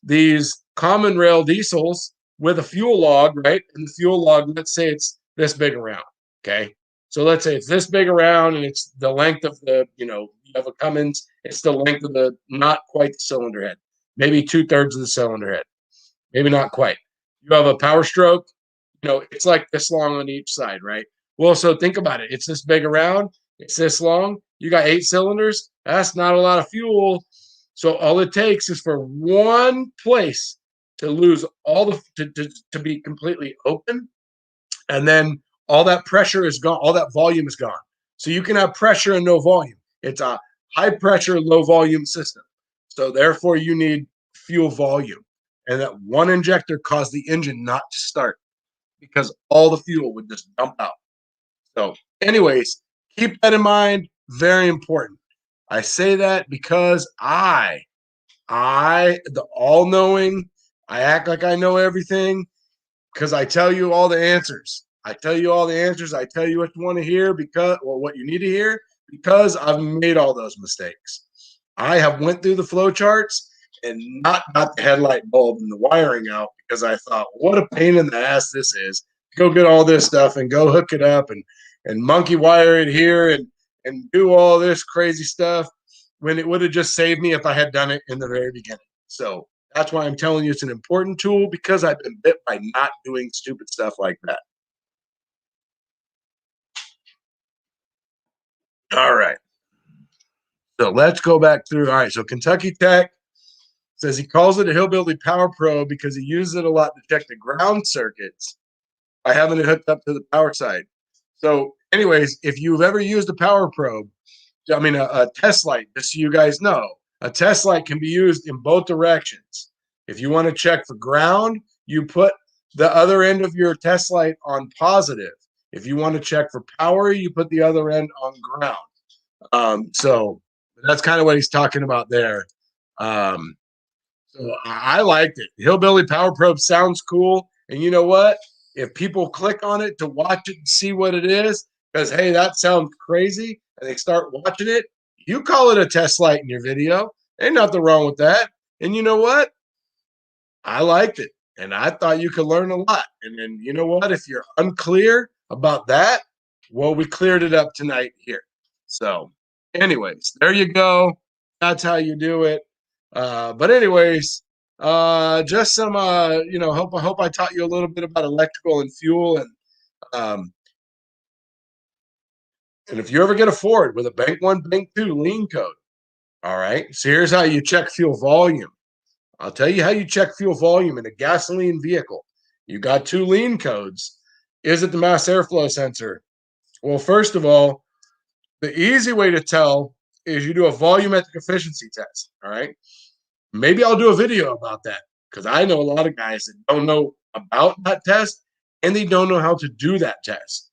S1: these common rail diesels with a fuel log, right? And the fuel log, let's say it's this big around, okay? So let's say it's this big around and it's the length of you have a Cummins, it's the length of the, not quite the cylinder head, maybe 2/3 of the cylinder head, maybe not quite. You have a Power Stroke, it's like this long on each side, right? Well, so think about it. It's this big around, it's this long, you got 8 cylinders, that's not a lot of fuel. So all it takes is for one place to lose all to be completely open, and then all that pressure is gone, all that volume is gone. So you can have pressure and no volume. It's a high pressure, low volume system. So therefore you need fuel volume. And that one injector caused the engine not to start because all the fuel would just dump out. So anyways, keep that in mind. Very important. I say that because the all-knowing, I act like I know everything because I tell you all the answers. I tell you all the answers. I tell you what you want to hear what you need to hear because I've made all those mistakes. I have went through the flow charts and not got the headlight bulb and the wiring out because I thought, what a pain in the ass this is. Go get all this stuff and go hook it up and monkey wire it here and do all this crazy stuff when it would have just saved me if I had done it in the very beginning. So that's why I'm telling you it's an important tool because I've been bit by not doing stupid stuff like that. All right. So let's go back through. All right. So Kentucky Tech says he calls it a hillbilly power probe because he uses it a lot to check the ground circuits by having it hooked up to the power side. So anyways, if you've ever used a power probe, a test light, just so you guys know, a test light can be used in both directions. If you want to check for ground, you put the other end of your test light on positive. If you want to check for power, you put the other end on ground. So that's kind of what he's talking about there. So I liked it. Hillbilly Power Probe sounds cool. And you know what? If people click on it to watch it and see what it is, because, hey, that sounds crazy, and they start watching it, you call it a test light in your video. Ain't nothing wrong with that. And you know what? I liked it. And I thought you could learn a lot. And then, you know what? If you're unclear about that, well, we cleared it up tonight here. So, anyways, there you go. That's how you do it. But anyways, just some, I hope I taught you a little bit about electrical and fuel. Um, and if you ever get a Ford with a bank 1, bank 2 lien code, all right. So here's how you check fuel volume. I'll tell you how you check fuel volume in a gasoline vehicle. You got 2 lien codes. Is it the mass airflow sensor? Well, first of all, the easy way to tell is you do a volumetric efficiency test. All right. Maybe I'll do a video about that because I know a lot of guys that don't know about that test and they don't know how to do that test.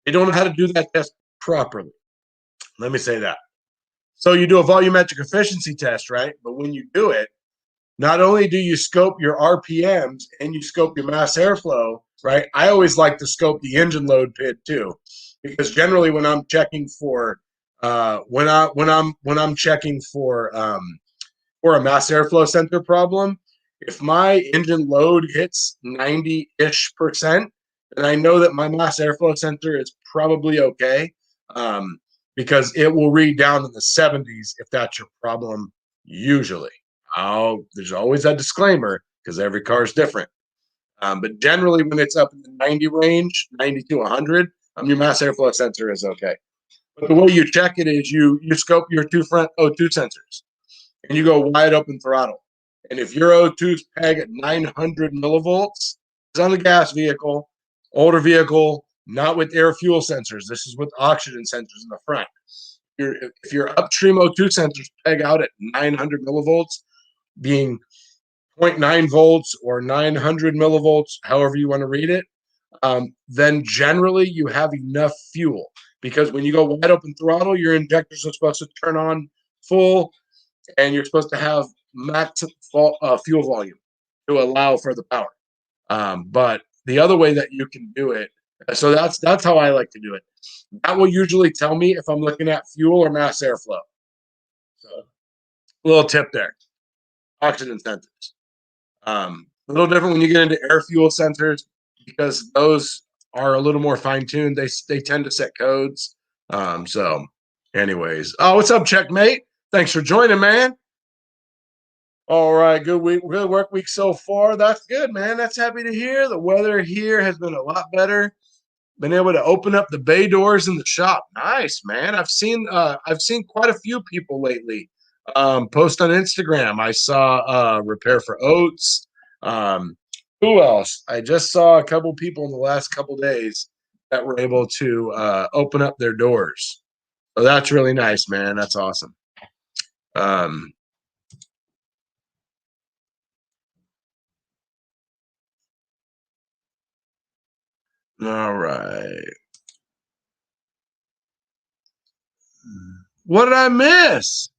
S1: They don't know how to do that test properly. Let me say that. So you do a volumetric efficiency test, right? But when you do it, not only do you scope your RPMs and you scope your mass airflow, right? I always like to scope the engine load PID too, because generally when I'm checking for when I'm checking for a mass airflow sensor problem, if my engine load hits 90-ish%, then I know that my mass airflow sensor is probably okay, because it will read down in the 70s if that's your problem usually. There's always that disclaimer because every car is different. But generally, when it's up in the 90 range, 90 to 100, your mass airflow sensor is okay. But the way you check it is you scope your 2 front O2 sensors and you go wide open throttle. And if your O2's peg at 900 millivolts, it's on the gas vehicle, older vehicle, not with air fuel sensors. This is with oxygen sensors in the front. If your upstream O2 sensors peg out at 900 millivolts, being 0.9 volts or 900 millivolts, however you want to read it, then generally you have enough fuel. Because when you go wide open throttle, your injectors are supposed to turn on full, and you're supposed to have max fuel volume to allow for the power. But the other way that you can do it, so that's how I like to do it. That will usually tell me if I'm looking at fuel or mass airflow. So, a little tip there. Oxygen sensors. A little different when you get into air fuel sensors because those are a little more fine-tuned. They tend to set codes. So anyways. Oh, what's up, Checkmate? Thanks for joining, man. All right, good work week so far. That's good, man. That's happy to hear. The weather here has been a lot better. Been able to open up the bay doors in the shop. Nice, man. I've seen quite a few people lately post on Instagram. I saw Repair for Oats. Who else? I just saw a couple people in the last couple days that were able to open up their doors. So that's really nice, man. That's awesome. All right. What did I miss?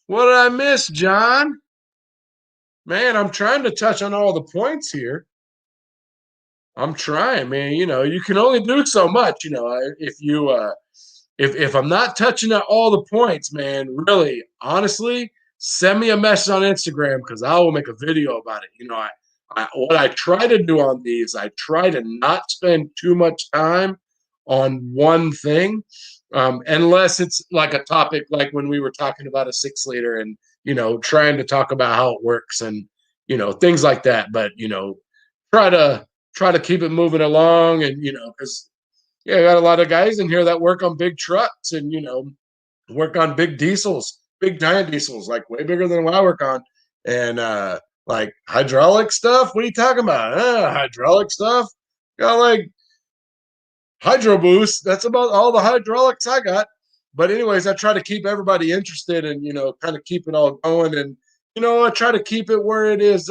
S1: What did I miss, John? Man, I'm trying to touch on all the points here. I'm trying, man. You can only do so much. If I'm not touching at all the points, man, really, honestly, send me a message on Instagram because I will make a video about it. What I try to do on these, I try to not spend too much time on one thing, unless it's like a topic like when we were talking about a 6-liter and trying to talk about how it works and things like that. But try to keep it moving along, and because I got a lot of guys in here that work on big trucks and work on big diesels, big giant diesels, like way bigger than what I work on, and like hydraulic stuff. What are you talking about? Hydraulic stuff? Got like hydro boost. That's about all the hydraulics I got. But anyways, I try to keep everybody interested and kind of keep it all going, and I try to keep it where it is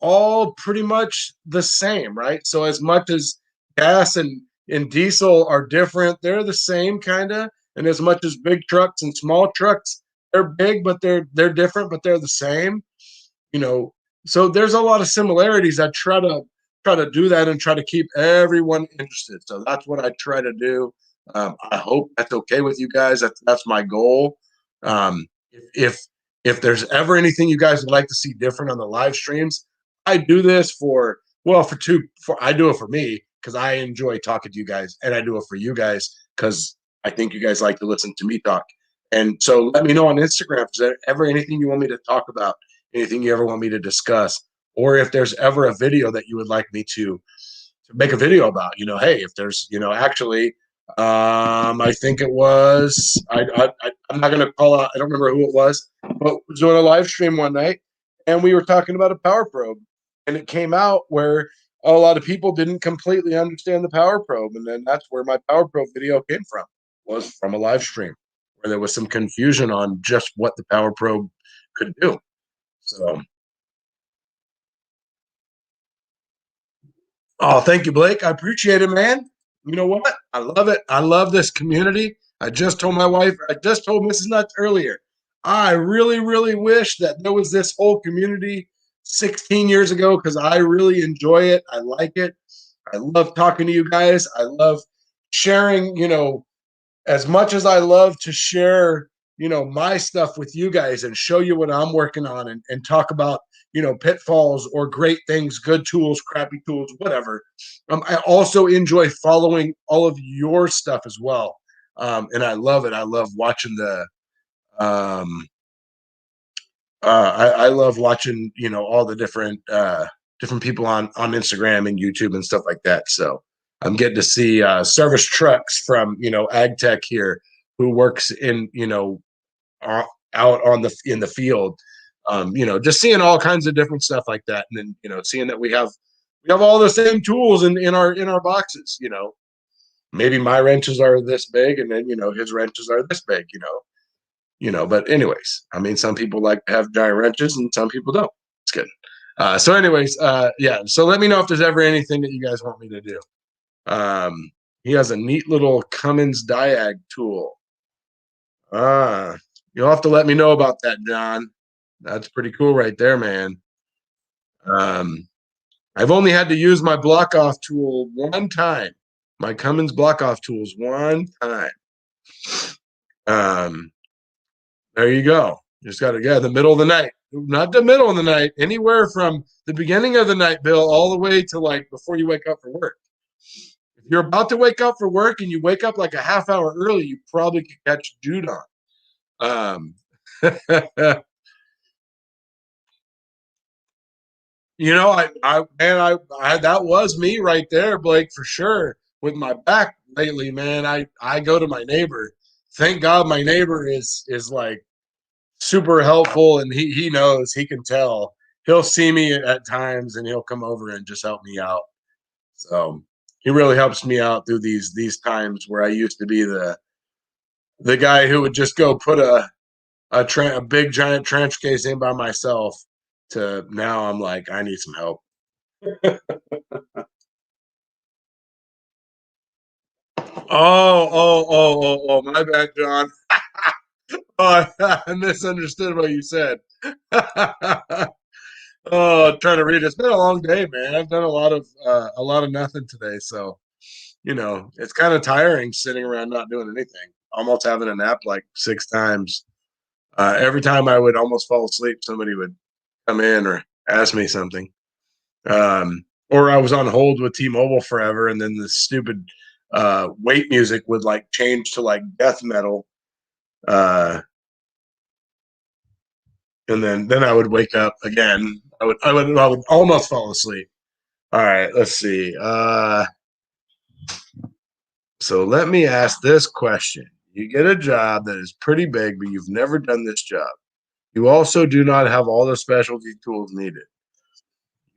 S1: all pretty much the same, right? So as much as gas and diesel are different, they're the same kind of. And as much as big trucks and small trucks, they're big, but they're different, but they're the same. So there's a lot of similarities. I try to do that and try to keep everyone interested. So that's what I try to do. I hope that's okay with you guys. That's my goal. If if there's ever anything you guys would like to see different on the live streams, I do this for I do it for me because I enjoy talking to you guys, and I do it for you guys because I think you guys like to listen to me talk. And so let me know on Instagram if there's ever anything you want me to talk about, anything you ever want me to discuss, or if there's ever a video that you would like me to make a video about. Hey, if there's, actually, I think it was, I'm not going to call out, I don't remember who it was, but was doing a live stream one night and we were talking about a power probe, and it came out where a lot of people didn't completely understand the power probe. And then that's where my power probe video came from, was from a live stream where there was some confusion on just what the power probe could do. So, oh, thank you, Blake. I appreciate it, man. You know what? I love it. I love this community. I just told Mrs. Nuts earlier, I really, really wish that there was this whole community 16 years ago because I really enjoy it. I like it. I love talking to you guys. I love sharing, as much as I love to share, my stuff with you guys and show you what I'm working on and talk about, pitfalls or great things, good tools, crappy tools, whatever. I also enjoy following all of your stuff as well. And I love it. I love watching I love watching, all the different people on Instagram and YouTube and stuff like that. So I'm getting to see Service Trucks from, Ag Tech here, who works in, out in the field. Just seeing all kinds of different stuff like that, and then seeing that we have all the same tools in our boxes. Maybe my wrenches are this big, and then his wrenches are this big. But anyways, I mean, some people like to have giant wrenches, and some people don't. It's good. So anyways, yeah. So let me know if there's ever anything that you guys want me to do. He has a neat little Cummins diag tool. You'll have to let me know about that, John. That's pretty cool right there, man. I've only had to use my block off tool one time. My Cummins block off tools one time. There you go. Just got to get the middle of the night. Not the middle of the night, anywhere from the beginning of the night, Bill, all the way to like before you wake up for work. If you're about to wake up for work and you wake up like a half hour early, you probably could catch Jude on. I that was me right there, Blake, for sure. With my back lately, man, I go to my neighbor. Thank God my neighbor is like super helpful, and he knows, he can tell. He'll see me at times and he'll come over and just help me out. So he really helps me out through these times where I used to be the guy who would just go put a big giant trench case in by myself, to now I'm like, I need some help. Oh, my bad, John. Oh, I misunderstood what you said. Oh, trying to read. It's been a long day, man. I've done a lot of nothing today, so it's kind of tiring sitting around not doing anything. Almost having a nap like 6 times. Every time I would almost fall asleep, somebody would come in or ask me something. Or I was on hold with T-Mobile forever, and then the stupid wait music would like change to like death metal. And then I would wake up again. I would almost fall asleep. All right, let's see. So let me ask this question. You get a job that is pretty big, but you've never done this job. You also do not have all the specialty tools needed.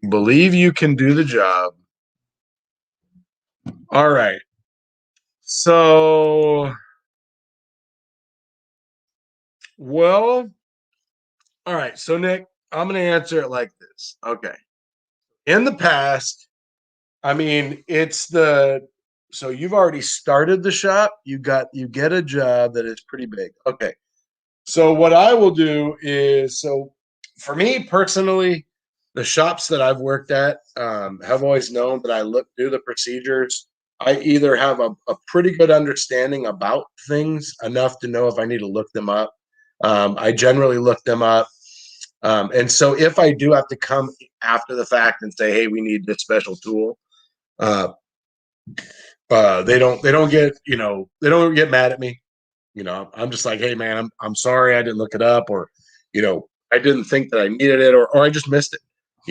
S1: You believe you can do the job. All right. So, well, all right. So, Nick, I'm going to answer it like this. Okay. In the past, I mean, so you've already started the shop. You get a job that is pretty big. Okay. So what I will do is, so for me personally, the shops that I've worked at have always known that I do the procedures. I either have a pretty good understanding about things enough to know if I need to look them up, I generally look them up. And so if I do have to come after the fact and say, hey, we need this special tool, they don't get, they don't get mad at me. I'm just like, hey man, I'm sorry I didn't look it up, or, I didn't think that I needed it, or I just missed it.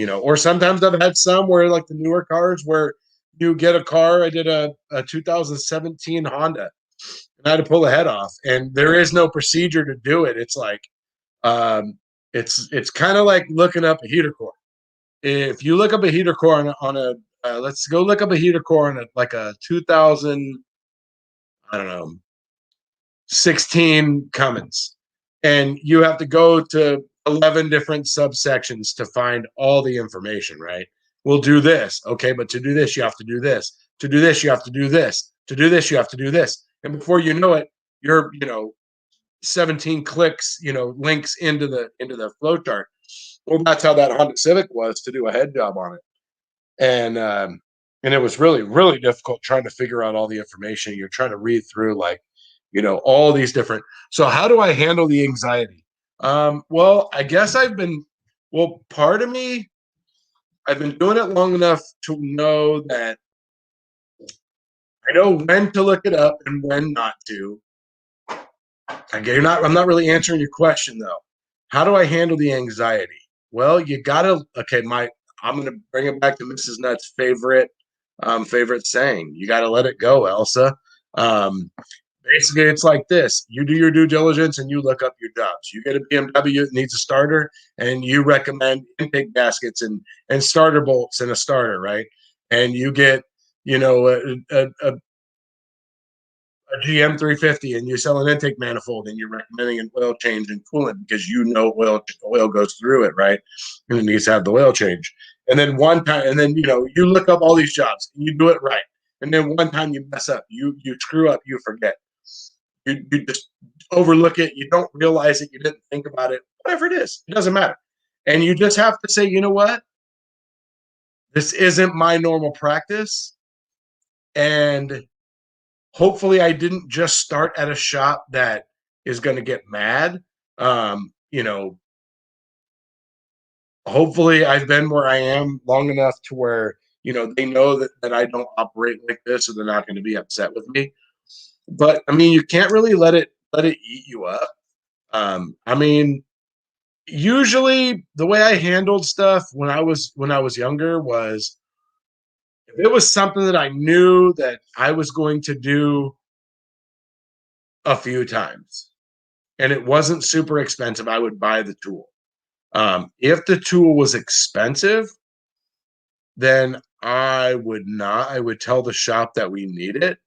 S1: Or sometimes I've had some where like the newer cars where you get a car. I did a 2017 Honda, and I had to pull the head off, and there is no procedure to do it. It's like, it's kind of like looking up a heater core. If you look up a heater core on a let's go look up a heater core on like a 2000, I don't know, 16 Cummins, and you have to go to 11 different subsections to find all the information, right? We'll do this. Okay, but to do this, you have to do this. To do this, you have to do this. To do this, you have to do this. And before you know it, you're, 17 clicks, links into the flow chart. Well, that's how that Honda Civic was to do a head job on it. And it was really, really difficult trying to figure out all the information. You're trying to read through like, all these different. So how do I handle the anxiety? Well, I guess part of me, I've been doing it long enough to know that I know when to look it up and when not to. Okay, I'm not really answering your question though. How do I handle the anxiety? Well, you gotta, I'm gonna bring it back to Mrs. Nutt's favorite saying. You gotta let it go, Elsa. Basically, it's like this. You do your due diligence and you look up your jobs. You get a BMW that needs a starter, and you recommend intake gaskets and starter bolts and a starter, right? And you get, a GM 350, and you sell an intake manifold, and you're recommending an oil change and coolant because oil goes through it, right? And it needs to have the oil change. And then you look up all these jobs and you do it right. And then one time you mess up, you screw up, you forget. You just overlook it. You don't realize it. You didn't think about it. Whatever it is, it doesn't matter. And you just have to say, you know what? This isn't my normal practice. And hopefully I didn't just start at a shop that is going to get mad. Hopefully I've been where I am long enough to where, they know that I don't operate like this, so they're not going to be upset with me. But I mean, you can't really let it eat you up. Usually the way I handled stuff when I was younger was, if it was something that I knew that I was going to do a few times and it wasn't super expensive, I would buy the tool. If the tool was expensive, then I would not. I would tell the shop that we need it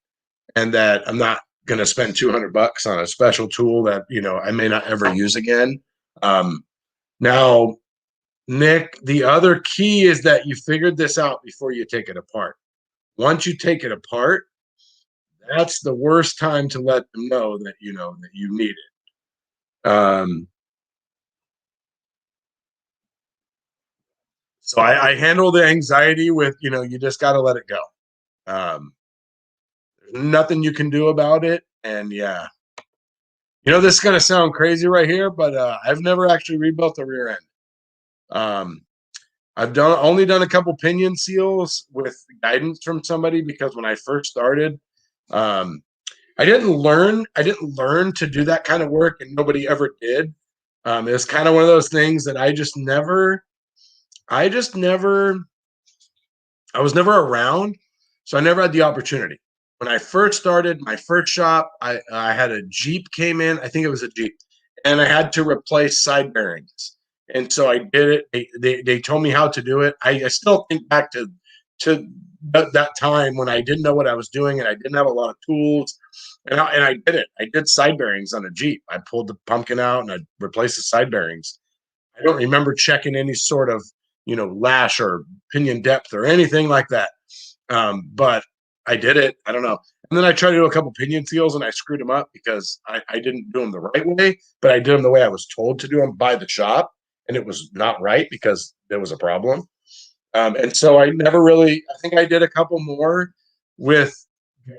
S1: and that I'm not going to spend $200 on a special tool that, I may not ever use again. Now, Nick, the other key is that you figured this out before you take it apart. Once you take it apart, that's the worst time to let them know that that you need it. So I handle the anxiety with, you just got to let it go. There's nothing you can do about it. And yeah, this is going to sound crazy right here, but I've never actually rebuilt the rear end. I've only done a couple pinion seals with guidance from somebody, because when I first started, I didn't learn to do that kind of work, and nobody ever did. It was kind of one of those things that I was never around, so I never had the opportunity. When I first started my first shop, I had a Jeep came in. I think it was a Jeep, and I had to replace side bearings. And so I did it. They told me how to do it. I still think back to that time when I didn't know what I was doing and I didn't have a lot of tools. And I did it. I did side bearings on a Jeep. I pulled the pumpkin out and I replaced the side bearings. I don't remember checking any sort of, lash or pinion depth or anything like that. But I did it. I don't know. And then I tried to do a couple pinion seals and I screwed them up because I didn't do them the right way, but I did them the way I was told to do them by the shop. And it was not right because there was a problem. And so I never really, I think I did a couple more with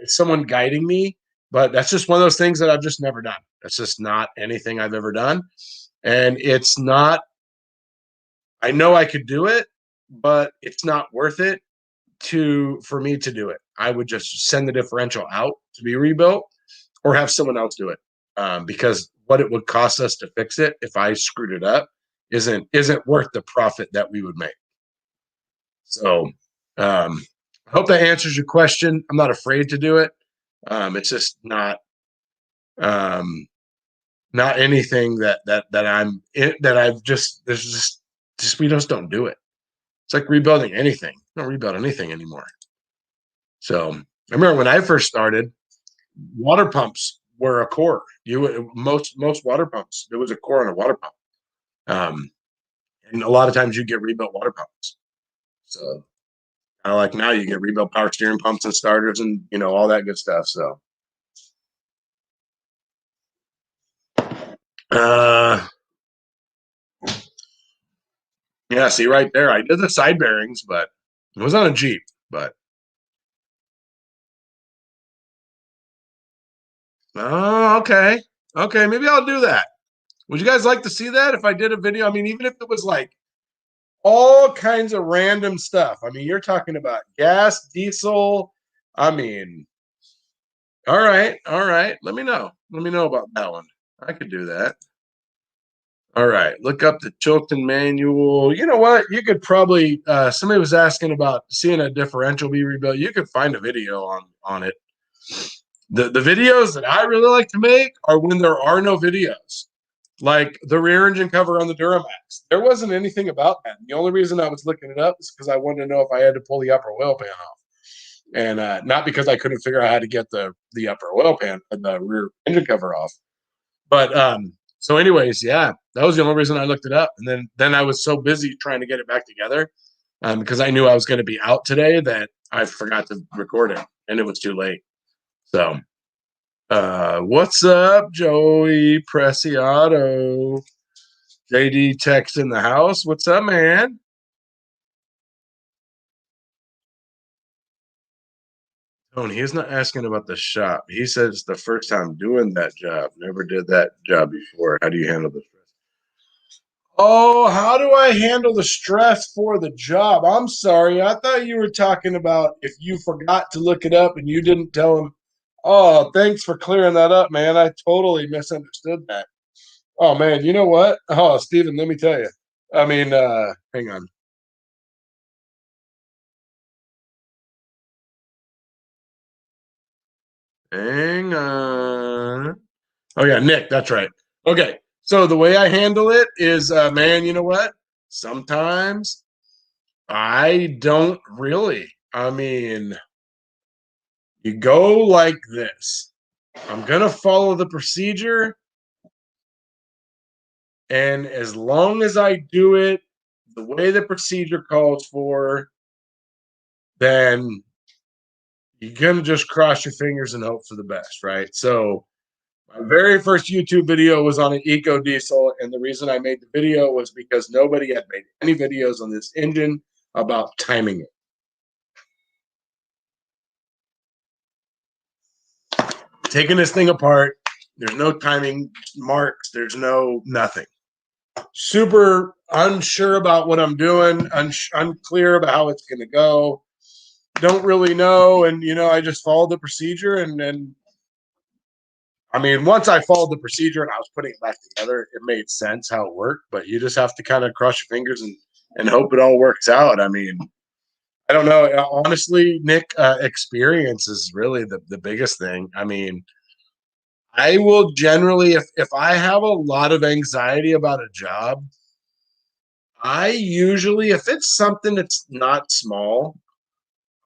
S1: someone guiding me. But that's just one of those things that I've just never done. That's just not anything I've ever done. And it's not, I know I could do it, but it's not worth it for me to do it. I would just send the differential out to be rebuilt or have someone else do it. Because what it would cost us to fix it if I screwed it up isn't worth the profit that we would make. So I hope that answers your question. I'm not afraid to do it. It's just not anything that I've just there's just we just don't do it. It's like rebuilding anything. We don't rebuild anything anymore. So I remember when I first started, water pumps were a core. Most water pumps, there was a core on a water pump. And a lot of times you get rebuilt water pumps. So kind of like now you get rebuilt power steering pumps and starters and all that good stuff. So yeah, see right there. I did the side bearings, but it was on a Jeep, but oh, okay. Okay, maybe I'll do that. Would you guys like to see that if I did a video? I mean, even if it was like all kinds of random stuff. I mean, you're talking about gas, diesel. I mean, all right. Let me know. Let me know about that one. I could do that. All right. Look up the Chilton manual. You know what? You could probably somebody was asking about seeing a differential be rebuilt. You could find a video on it. The videos that I really like to make are when there are no videos. Like the rear engine cover on the Duramax. There wasn't anything about that. The only reason I was looking it up is because I wanted to know if I had to pull the upper oil pan off. And not because I couldn't figure out how to get the upper oil pan and the rear engine cover off. But so anyways, yeah, that was the only reason I looked it up. And then I was so busy trying to get it back together because I knew I was going to be out today that I forgot to record it and it was too late. So what's up, Joey Preciado? JD text in the house. What's up, man? Tony, he's not asking about the shop. He says it's the first time doing that job. Never did that job before. How do you handle the stress? Oh, how do I handle the stress for the job? I'm sorry. I thought you were talking about if you forgot to look it up and you didn't tell him. Oh, thanks for clearing that up, man. I totally misunderstood that. Oh, man, you know what? Oh, Steven, let me tell you. I mean, hang on. Hang on. Oh, yeah, Nick, that's right. Okay, so the way I handle it is, man, you know what? Sometimes I don't really. I mean, you go like this. I'm going to follow the procedure. And as long as I do it the way the procedure calls for, then you're going to just cross your fingers and hope for the best, right? So my very first YouTube video was on an Eco Diesel, and the reason I made the video was because nobody had made any videos on this engine about timing it. Taking this thing apart, there's no timing marks, there's no nothing. Super unsure about what I'm doing, unclear about how it's going to go. Don't really know, and I just followed the procedure, and I mean, once I followed the procedure and I was putting it back together, it made sense how it worked. But you just have to kind of cross your fingers and hope it all works out. I mean, I don't know. Honestly, Nick, experience is really the biggest thing. I mean, I will generally, if I have a lot of anxiety about a job, I usually, if it's something that's not small,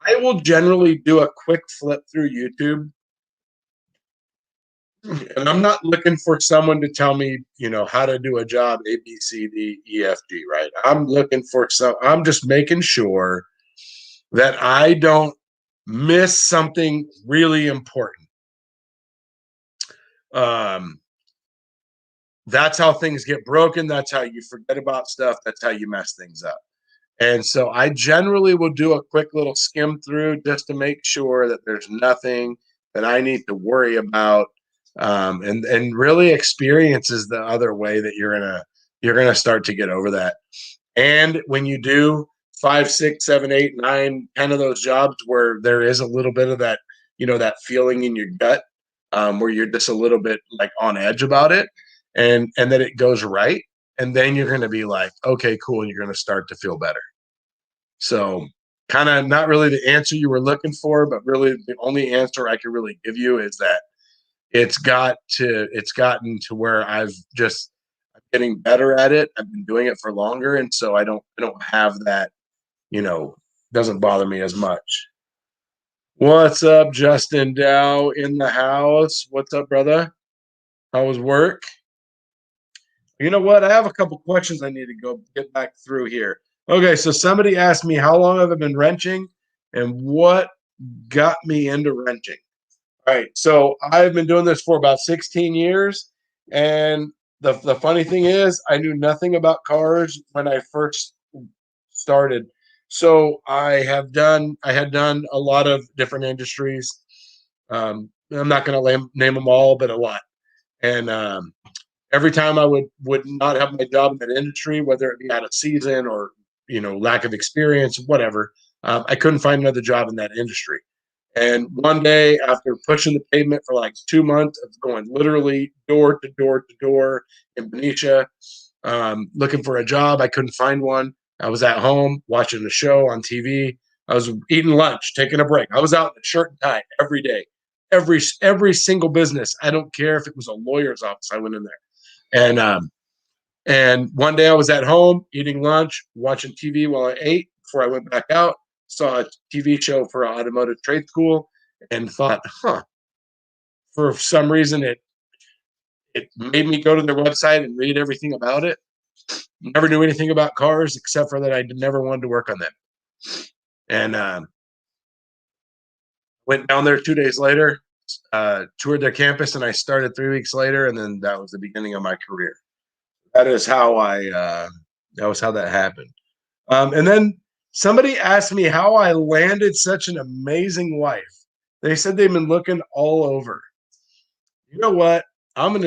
S1: I will generally do a quick flip through YouTube. And I'm not looking for someone to tell me, how to do a job A, B, C, D, E, F, G, right? I'm just making sure that I don't miss something really important. That's how things get broken. That's how you forget about stuff. That's how you mess things up. And so I generally will do a quick little skim through just to make sure that there's nothing then I need to worry about. And really experience is the other way that you're gonna start to get over that. And when you do 5, 6, 7, 8, 9, 10 of those jobs where there is a little bit of that, that feeling in your gut, where you're just a little bit like on edge about it, and that it goes right, and then you're going to be like, okay, cool, and you're going to start to feel better. So, kind of not really the answer you were looking for, but really the only answer I can really give you is that it's gotten to where I'm getting better at it. I've been doing it for longer, and so I don't have that, doesn't bother me as much. What's up, Justin Dow in the house? What's up, brother? How was work? You know what? I have a couple questions I need to go get back through here. Okay, so somebody asked me how long have I been wrenching and what got me into wrenching. All right, so I've been doing this for about 16 years, and the funny thing is, I knew nothing about cars when I first started. So I had done a lot of different industries. I'm not going to name them all, but a lot. And every time I would not have my job in that industry, whether it be out of season or lack of experience, whatever, I couldn't find another job in that industry. And one day, after pushing the pavement for like 2 months of going literally door to door to door in Benicia, looking for a job, I couldn't find one. I was at home watching a show on TV. I was eating lunch, taking a break. I was out in a shirt and tie every day, every single business. I don't care if it was a lawyer's office. I went in there, and one day I was at home eating lunch, watching TV while I ate before I went back out. Saw a TV show for an automotive trade school and thought, for some reason it made me go to their website and read everything about it. Never knew anything about cars except for that I never wanted to work on them. And went down there 2 days later, toured their campus, and I started 3 weeks later, and then that was the beginning of my career. That is how that was how that happened. And then somebody asked me how I landed such an amazing wife. They said they've been looking all over. You know what?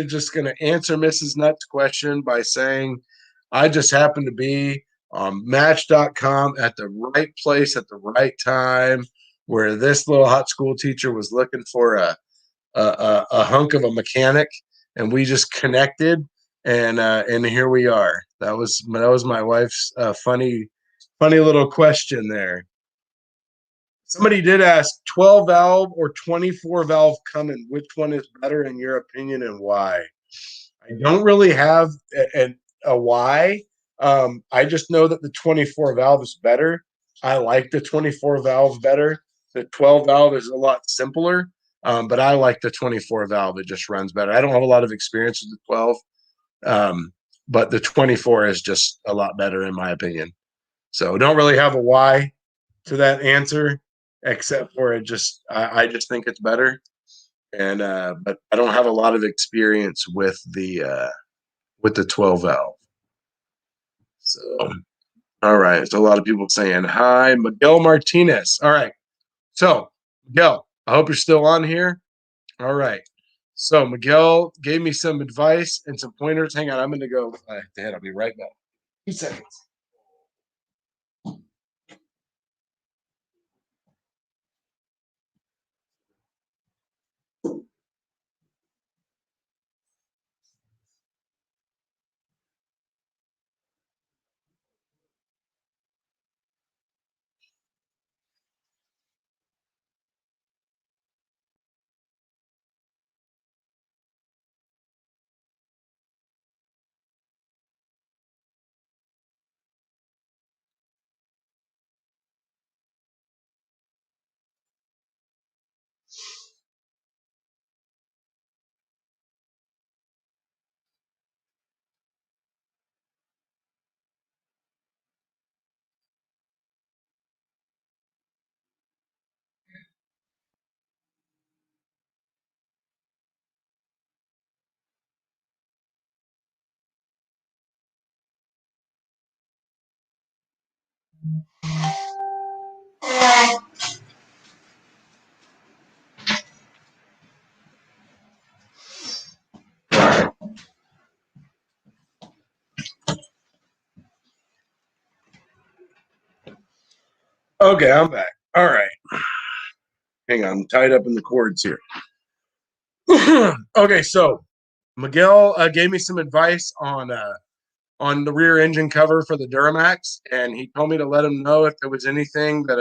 S1: Just gonna answer Mrs. Nutt's question by saying I just happened to be on Match.com at the right place at the right time, where this little hot school teacher was looking for a hunk of a mechanic, and we just connected, and here we are. That was my wife's funny little question there. Somebody did ask 12 valve or 24 valve Cummins, which one is better in your opinion and why? I don't really have a why. I just know that the 24 valve is better. I like the 24 valve better. The 12 valve is a lot simpler, but I like the 24 valve. It just runs better. I don't have a lot of experience with the 12, but the 24 is just a lot better in my opinion. So don't really have a why to that answer, except for I just think it's better. And but I don't have a lot of experience with the 12 valve. So all right. So a lot of people saying hi, Miguel Martinez. All right. So Miguel, I hope you're still on here. All right. So Miguel gave me some advice and some pointers. Hang on, I'm gonna go ahead. I'll be right back. 2 seconds. Okay, I'm back. All right. Hang on, I'm tied up in the cords here. Okay, so Miguel gave me some advice on the rear engine cover for the Duramax, and he told me to let him know if there was anything that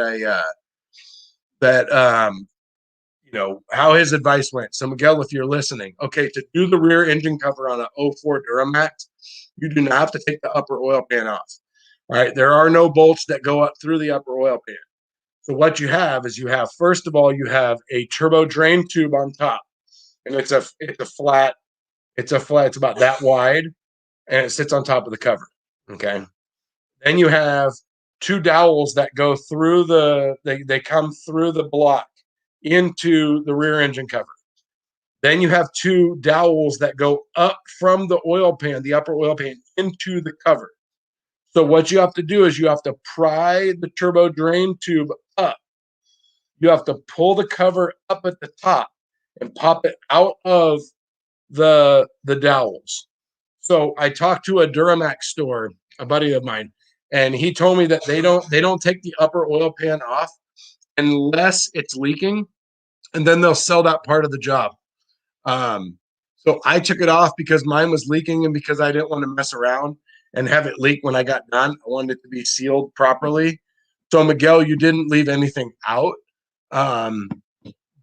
S1: how his advice went. So Miguel, if you're listening, okay, to do the rear engine cover on a '04 Duramax, you do not have to take the upper oil pan off. All right, there are no bolts that go up through the upper oil pan. So what you have is first of all, you have a turbo drain tube on top, and it's about that wide, and it sits on top of the cover. Okay. Then you have two dowels that go through they come through the block into the rear engine cover. Then you have two dowels that go up from the oil pan, the upper oil pan, into the cover. So what you have to do is you have to pry the turbo drain tube up. You have to pull the cover up at the top and pop it out of the dowels. So I talked to a Duramax store, a buddy of mine, and he told me that they don't take the upper oil pan off unless it's leaking, and then they'll sell that part of the job. So I took it off because mine was leaking and because I didn't want to mess around and have it leak when I got done. I wanted it to be sealed properly. So Miguel, you didn't leave anything out.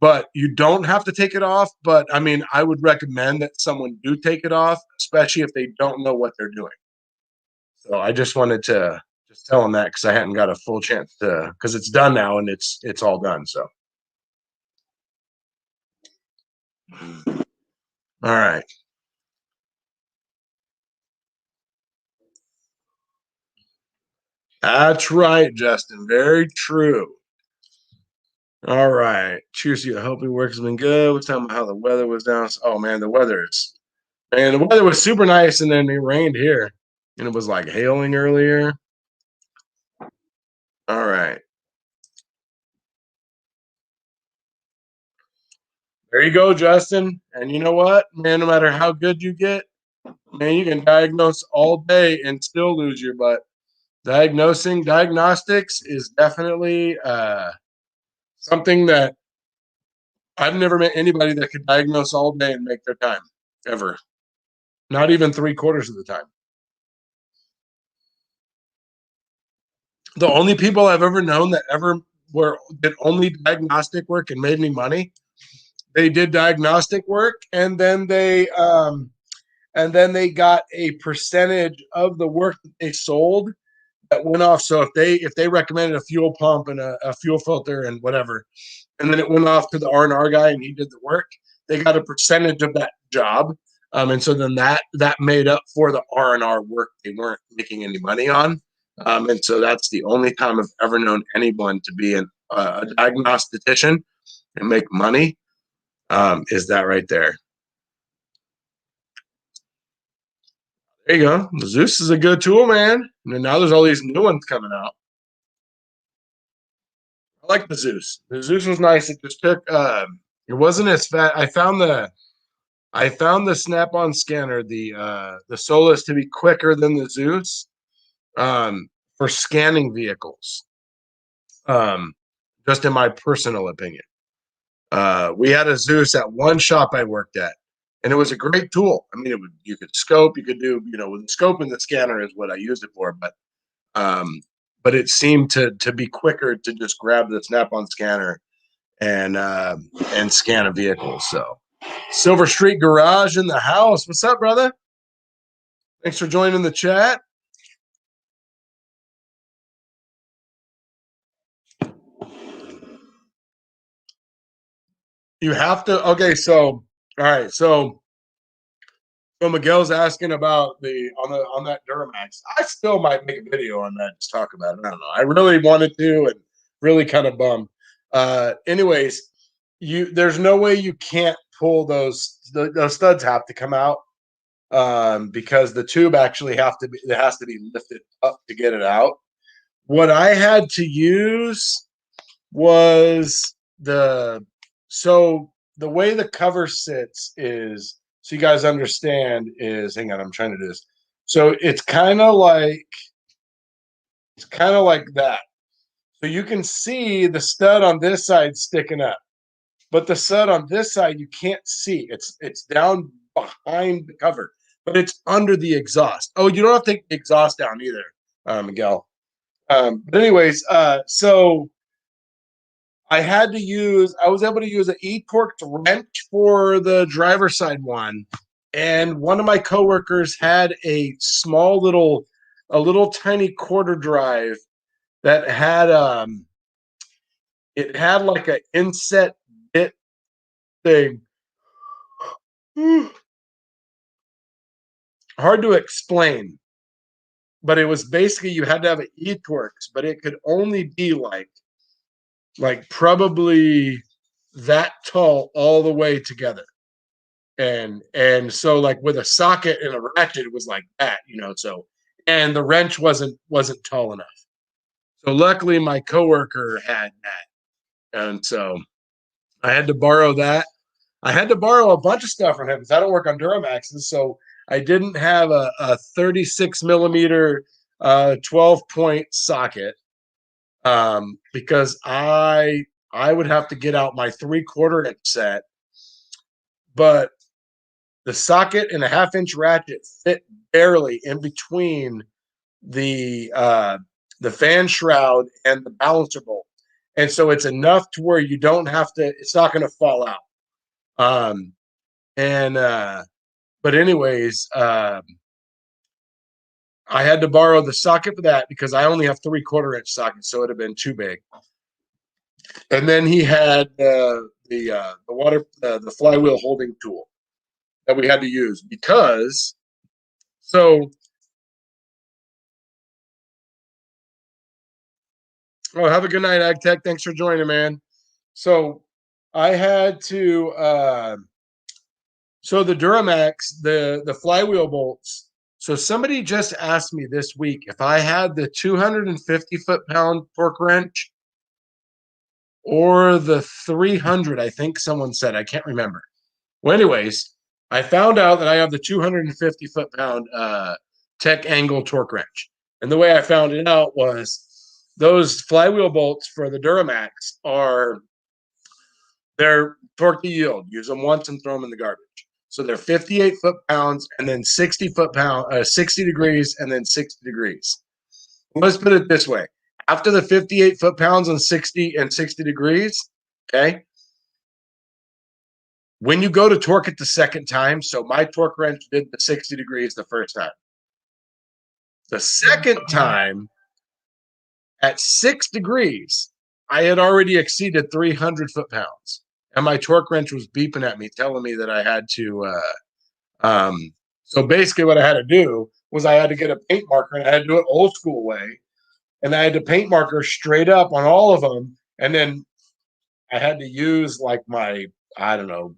S1: But you don't have to take it off. But I mean, I would recommend that someone do take it off, especially if they don't know what they're doing. So I just wanted to just tell them that because I hadn't got a full chance to, because it's done now and it's all done. So, all right. That's right, Justin. Very true. All right. Cheers to you. I hope your work has been good. We're talking about how the weather was down. Oh man, the weather was super nice, and then it rained here, and it was like hailing earlier. All right. There you go, Justin. And you know what, man? No matter how good you get, man, you can diagnose all day and still lose your butt. Diagnostics is definitely something that I've never met anybody that could diagnose all day and make their time ever. Not even 3/4 of the time. The only people I've ever known that ever did only diagnostic work and made any money, they did diagnostic work and then they got a percentage of the work that they sold that went off. So if they recommended a fuel pump and a fuel filter and whatever, and then it went off to the R&R guy and he did the work, they got a percentage of that job. And so then that made up for the R&R work they weren't making any money on. And so that's the only time I've ever known anyone to be a diagnostician and make money, is that right there. There you go. The Zeus is a good tool, man. And now there's all these new ones coming out. I like the Zeus. The Zeus was nice. It just took it wasn't as fat. I found the snap-on scanner, the Solus, to be quicker than the Zeus for scanning vehicles. Just in my personal opinion. We had a Zeus at one shop I worked at, and it was a great tool. I mean, you could scope, you could do, with the scope and the scanner is what I used it for, but it seemed to be quicker to just grab the snap-on scanner and scan a vehicle. So, Silver Street Garage in the house. What's up, brother? Thanks for joining the chat. You have to. Okay, so all right, so Miguel's asking about on that Duramax. I still might make a video on that, just talk about it. I don't know. I really wanted to, and really kind of bummed. Anyways, there's no way you can't pull those. Those studs have to come out because the tube actually has to be lifted up to get it out. What I had to use was the way the cover sits is, so you guys understand, is, hang on, I'm trying to do this. So it's kind of like that. So you can see the stud on this side sticking up, but the stud on this side you can't see. It's down behind the cover, but it's under the exhaust. Oh, you don't have to take the exhaust down either, Miguel. But anyways, so I was able to use an e-torqued wrench for the driver's side one. And one of my coworkers had a little tiny quarter drive that had it had like an inset bit thing. Hard to explain, but it was basically you had to have an e-torques, but it could only be like probably that tall all the way together. And so like with a socket and a ratchet, it was like that, so and the wrench wasn't tall enough. So luckily my coworker had that. And so I had to borrow that. I had to borrow a bunch of stuff from him because I don't work on Duramaxes. So I didn't have a 36 millimeter 12-point socket because I would have to get out my 3/4 inch set. But the socket and a 1/2 inch ratchet fit barely in between the fan shroud and the balancer bolt. And so it's enough to where you don't have to, it's not going to fall out. But anyways, I had to borrow the socket for that because I only have 3/4 inch sockets, so it would have been too big. And then he had the flywheel holding tool that we had to use because oh, have a good night, Ag Tech. Thanks for joining, man. So I had to so the Duramax, the flywheel bolts. So somebody just asked me this week if I had the 250 foot-pound torque wrench or the 300, I think someone said. I can't remember. Well, anyways, I found out that I have the 250 foot-pound Tech Angle torque wrench. And the way I found it out was those flywheel bolts for the Duramax they're torque to yield. Use them once and throw them in the garbage. So they're 58 foot-pounds and then 60 degrees and then 60 degrees. Let's put it this way. After the 58 foot-pounds and 60 degrees, okay, when you go to torque it the second time, so my torque wrench did the 60 degrees the first time. The second time, at 6 degrees, I had already exceeded 300 foot-pounds. And my torque wrench was beeping at me, telling me that I had to so basically what I had to do was I had to get a paint marker, and I had to do it old school way. And I had to paint marker straight up on all of them. And then I had to use like my, I don't know,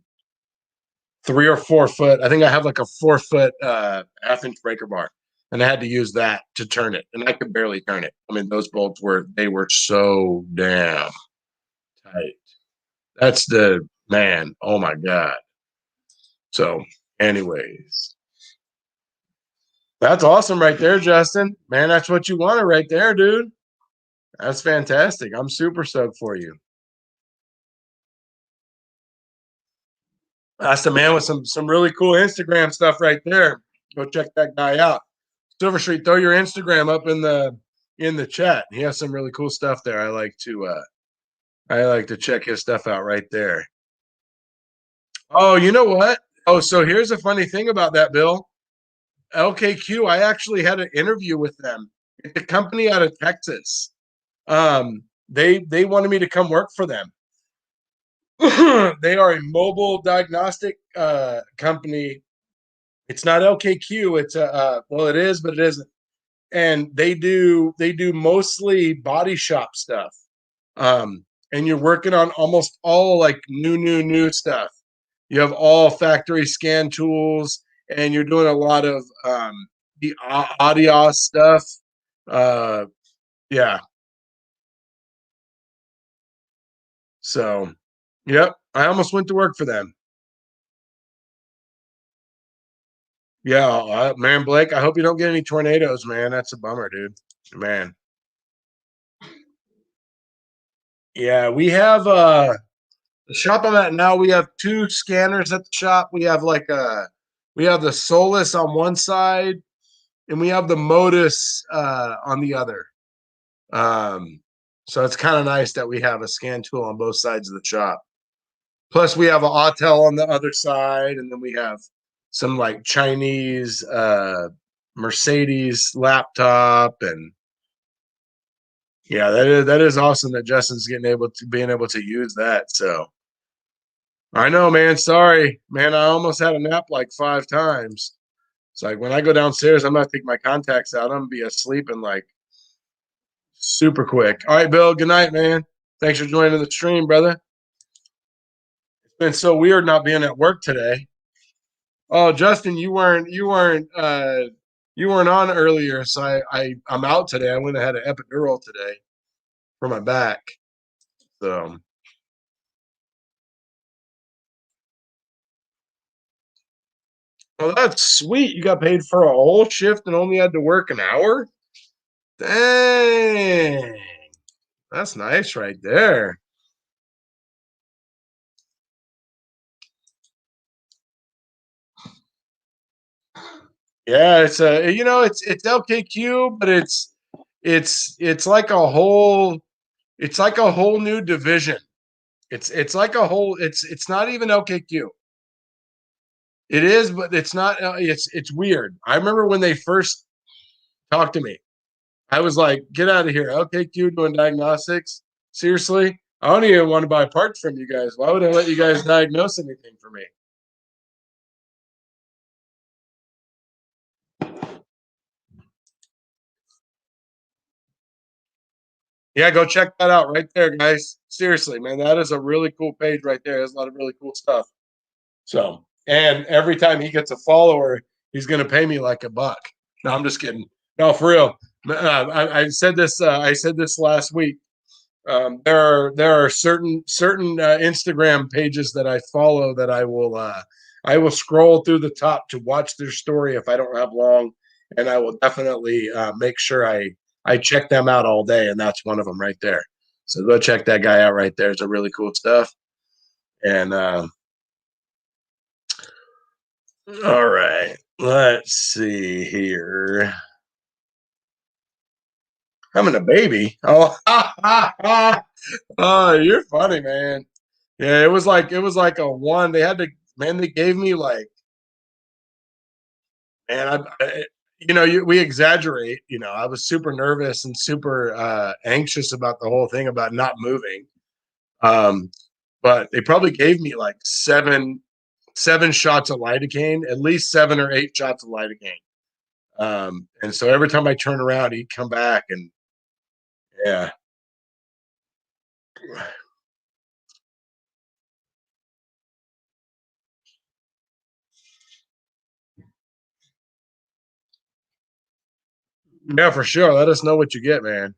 S1: 3 or 4 foot. I think I have like a 4 foot 1/2 inch breaker bar. And I had to use that to turn it. And I could barely turn it. I mean, those bolts were so damn tight. That's the man. Oh my God. So, anyways, that's awesome right there, Justin. Man, that's what you wanted right there, dude. That's fantastic. I'm super stoked for you. That's the man with some really cool Instagram stuff right there. Go check that guy out. Silver Street, throw your Instagram up in the chat. He has some really cool stuff there. I like to check his stuff out right there. Oh, you know what? Oh, so here's a funny thing about that, Bill. LKQ, I actually had an interview with them. It's a company out of Texas. They wanted me to come work for them. They are a mobile diagnostic company. It's not LKQ. It's well, it is, but it isn't. And they do mostly body shop stuff. And you're working on almost all like new stuff. You have all factory scan tools, and you're doing a lot of the audio stuff. Yeah. So, yep. I almost went to work for them. Yeah, man, Blake. I hope you don't get any tornadoes, man. That's a bummer, dude. Man. Yeah, we have the shop I'm at now. We have two scanners at the shop. We have we have the Solus on one side, and we have the Modus on the other. So it's kind of nice that we have a scan tool on both sides of the shop. Plus, we have an Autel on the other side, and then we have some like Chinese Mercedes laptop, and yeah, that is awesome that Justin's being able to use that. So I know, man. Sorry, man. I almost had a nap like 5 times. It's like when I go downstairs, I'm gonna take my contacts out. I'm gonna be asleep in like super quick. All right, Bill. Good night, man. Thanks for joining the stream, brother. It's been so weird not being at work today. Oh, Justin, you weren't on earlier, so I'm out today. I went and had an epidural today for my back. So well, that's sweet. You got paid for a whole shift and only had to work an hour? Dang. That's nice right there. Yeah, it's it's LKQ, but it's like a whole new division. It's like a whole it's not even LKQ. It is, but it's not it's weird. I remember when they first talked to me. I was like, "Get out of here. LKQ doing diagnostics? Seriously? I don't even want to buy parts from you guys. Why would I let you guys diagnose anything for me?" Yeah, go check that out right there, guys. Seriously, man, that is a really cool page right there. There's a lot of really cool stuff. So, and every time he gets a follower, he's going to pay me like $1. No, I'm just kidding. No, for real. I said this. I said this last week. There are certain Instagram pages that I follow that I will scroll through the top to watch their story if I don't have long, and I will definitely make sure I check them out all day, and that's one of them right there. So go check that guy out right there. It's a really cool stuff. And all right, let's see here. Having a baby. Oh, oh, you're funny, man. Yeah, it was like a one. They had to man. They gave me like man. We exaggerate. I was super nervous and super anxious about the whole thing about not moving. Um, but they probably gave me like seven shots of lidocaine, at least 7 or 8 shots of lidocaine. And so every time I turn around, he'd come back, and yeah, yeah, for sure. Let us know what you get, man.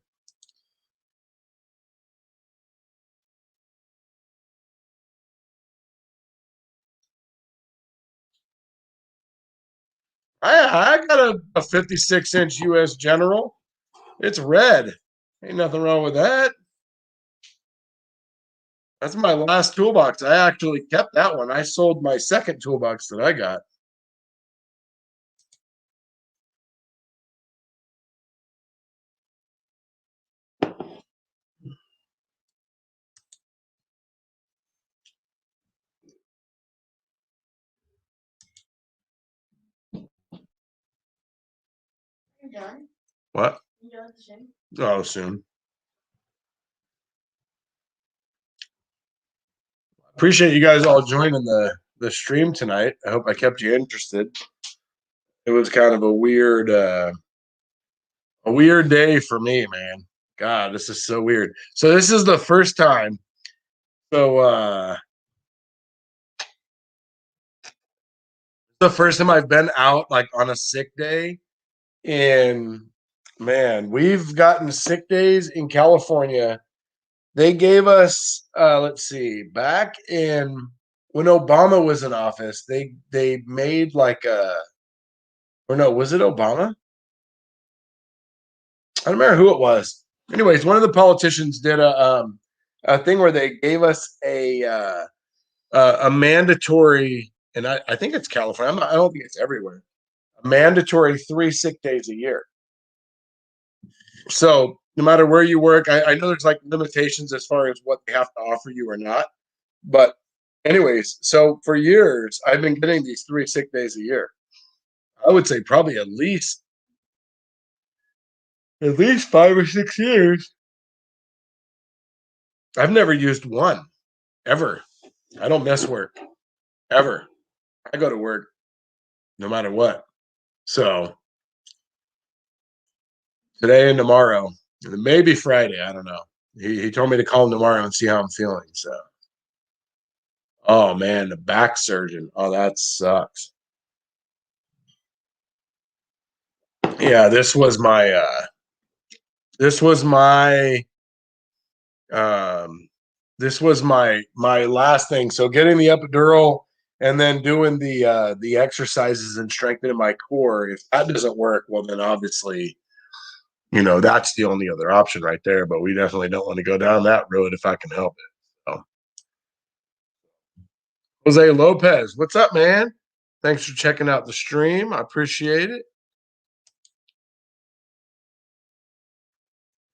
S1: I got a 56-inch U.S. General. It's red. Ain't nothing wrong with that. That's my last toolbox. I actually kept that one. I sold my second toolbox that I got.
S2: You done?
S1: What?
S2: You done with the gym?
S1: Oh, soon. Appreciate you guys all joining the stream tonight. I hope I kept you interested. It was kind of a weird day for me, man. God, this is so weird. So this is the first time. So the first time I've been out like on a sick day. And man, we've gotten sick days in California. They gave us let's see, back in when Obama was in office, they made like a or no, was it Obama? I don't remember who it was. Anyways, one of the politicians did thing where they gave us a mandatory, and I think it's California. I don't think it's everywhere. A mandatory 3 sick days a year. So no matter where you work, I know there's like limitations as far as what they have to offer you or not. But anyways, so for years I've been getting these 3 sick days a year. I would say probably at least 5 or 6 years. I've never used one ever. I don't miss work ever. I go to work no matter what. So today and tomorrow, and maybe Friday. I don't know. He told me to call him tomorrow and see how I'm feeling. So, oh man, the back surgeon. Oh, that sucks. Yeah, this was my um this was my last thing. So getting the epidural and then doing the exercises and strengthening my core. If that doesn't work, well then obviously, that's the only other option right there. But we definitely don't want to go down that road if I can help it. So. Jose Lopez, what's up, man? Thanks for checking out the stream. I appreciate it.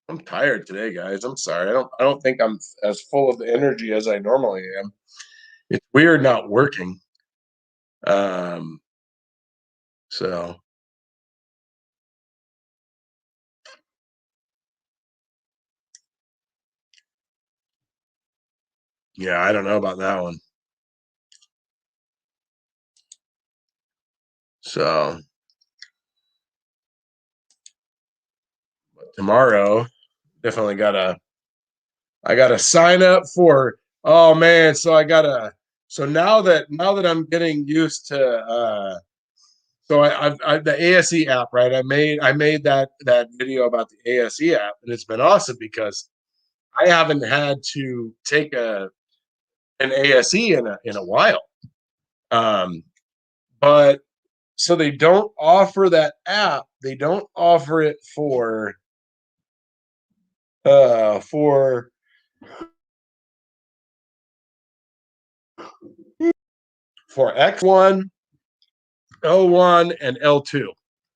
S1: I'm tired today, guys. I'm sorry. I don't think I'm as full of energy as I normally am. It's weird not working. So yeah, I don't know about that one. So tomorrow, definitely I gotta sign up for. Oh man, so now that I'm getting used to so I the ASE app, right? I made that video about the ASE app, and it's been awesome because I haven't had to take an ASE in a while. But so they don't offer that app. They don't offer it for uh for for X1, L1, and L2.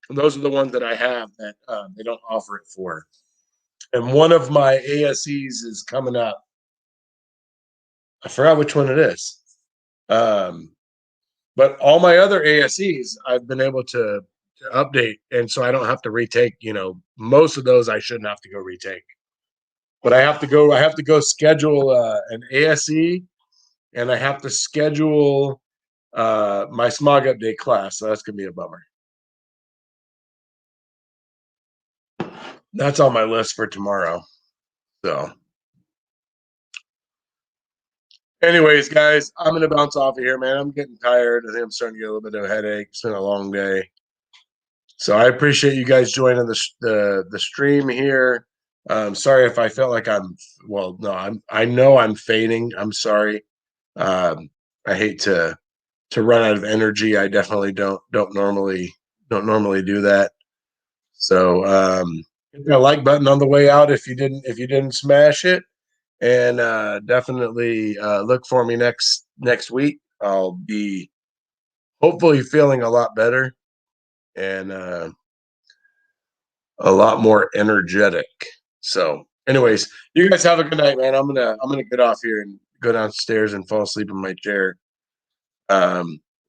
S1: And those are the ones that I have that they don't offer it for. And one of my ASEs is coming up. I forgot which one it is. But all my other ASEs I've been able to update, and so I don't have to retake. Most of those I shouldn't have to go retake. But I have to go schedule an ASE, and I have to schedule my smog update class. So that's gonna be a bummer. That's on my list for tomorrow. So anyways, guys, I'm gonna bounce off of here, man. I'm getting tired. I think I'm starting to get a little bit of a headache. It's been a long day. So I appreciate you guys joining the stream here. Sorry if I felt like I know I'm fading. I'm sorry. I hate to run out of energy. I definitely don't normally do that. So hit that like button on the way out if you didn't smash it, and definitely look for me next week. I'll be hopefully feeling a lot better and a lot more energetic. So, anyways, you guys have a good night, man. I'm gonna get off here and go downstairs and fall asleep in my chair. I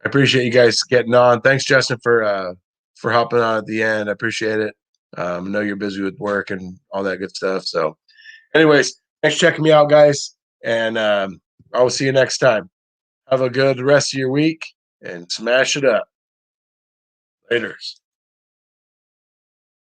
S1: appreciate you guys getting on. Thanks, Justin, for hopping on at the end. I appreciate it. I know you're busy with work and all that good stuff. So, anyways, thanks for checking me out, guys, and I will see you next time. Have a good rest of your week and smash it up. Laters.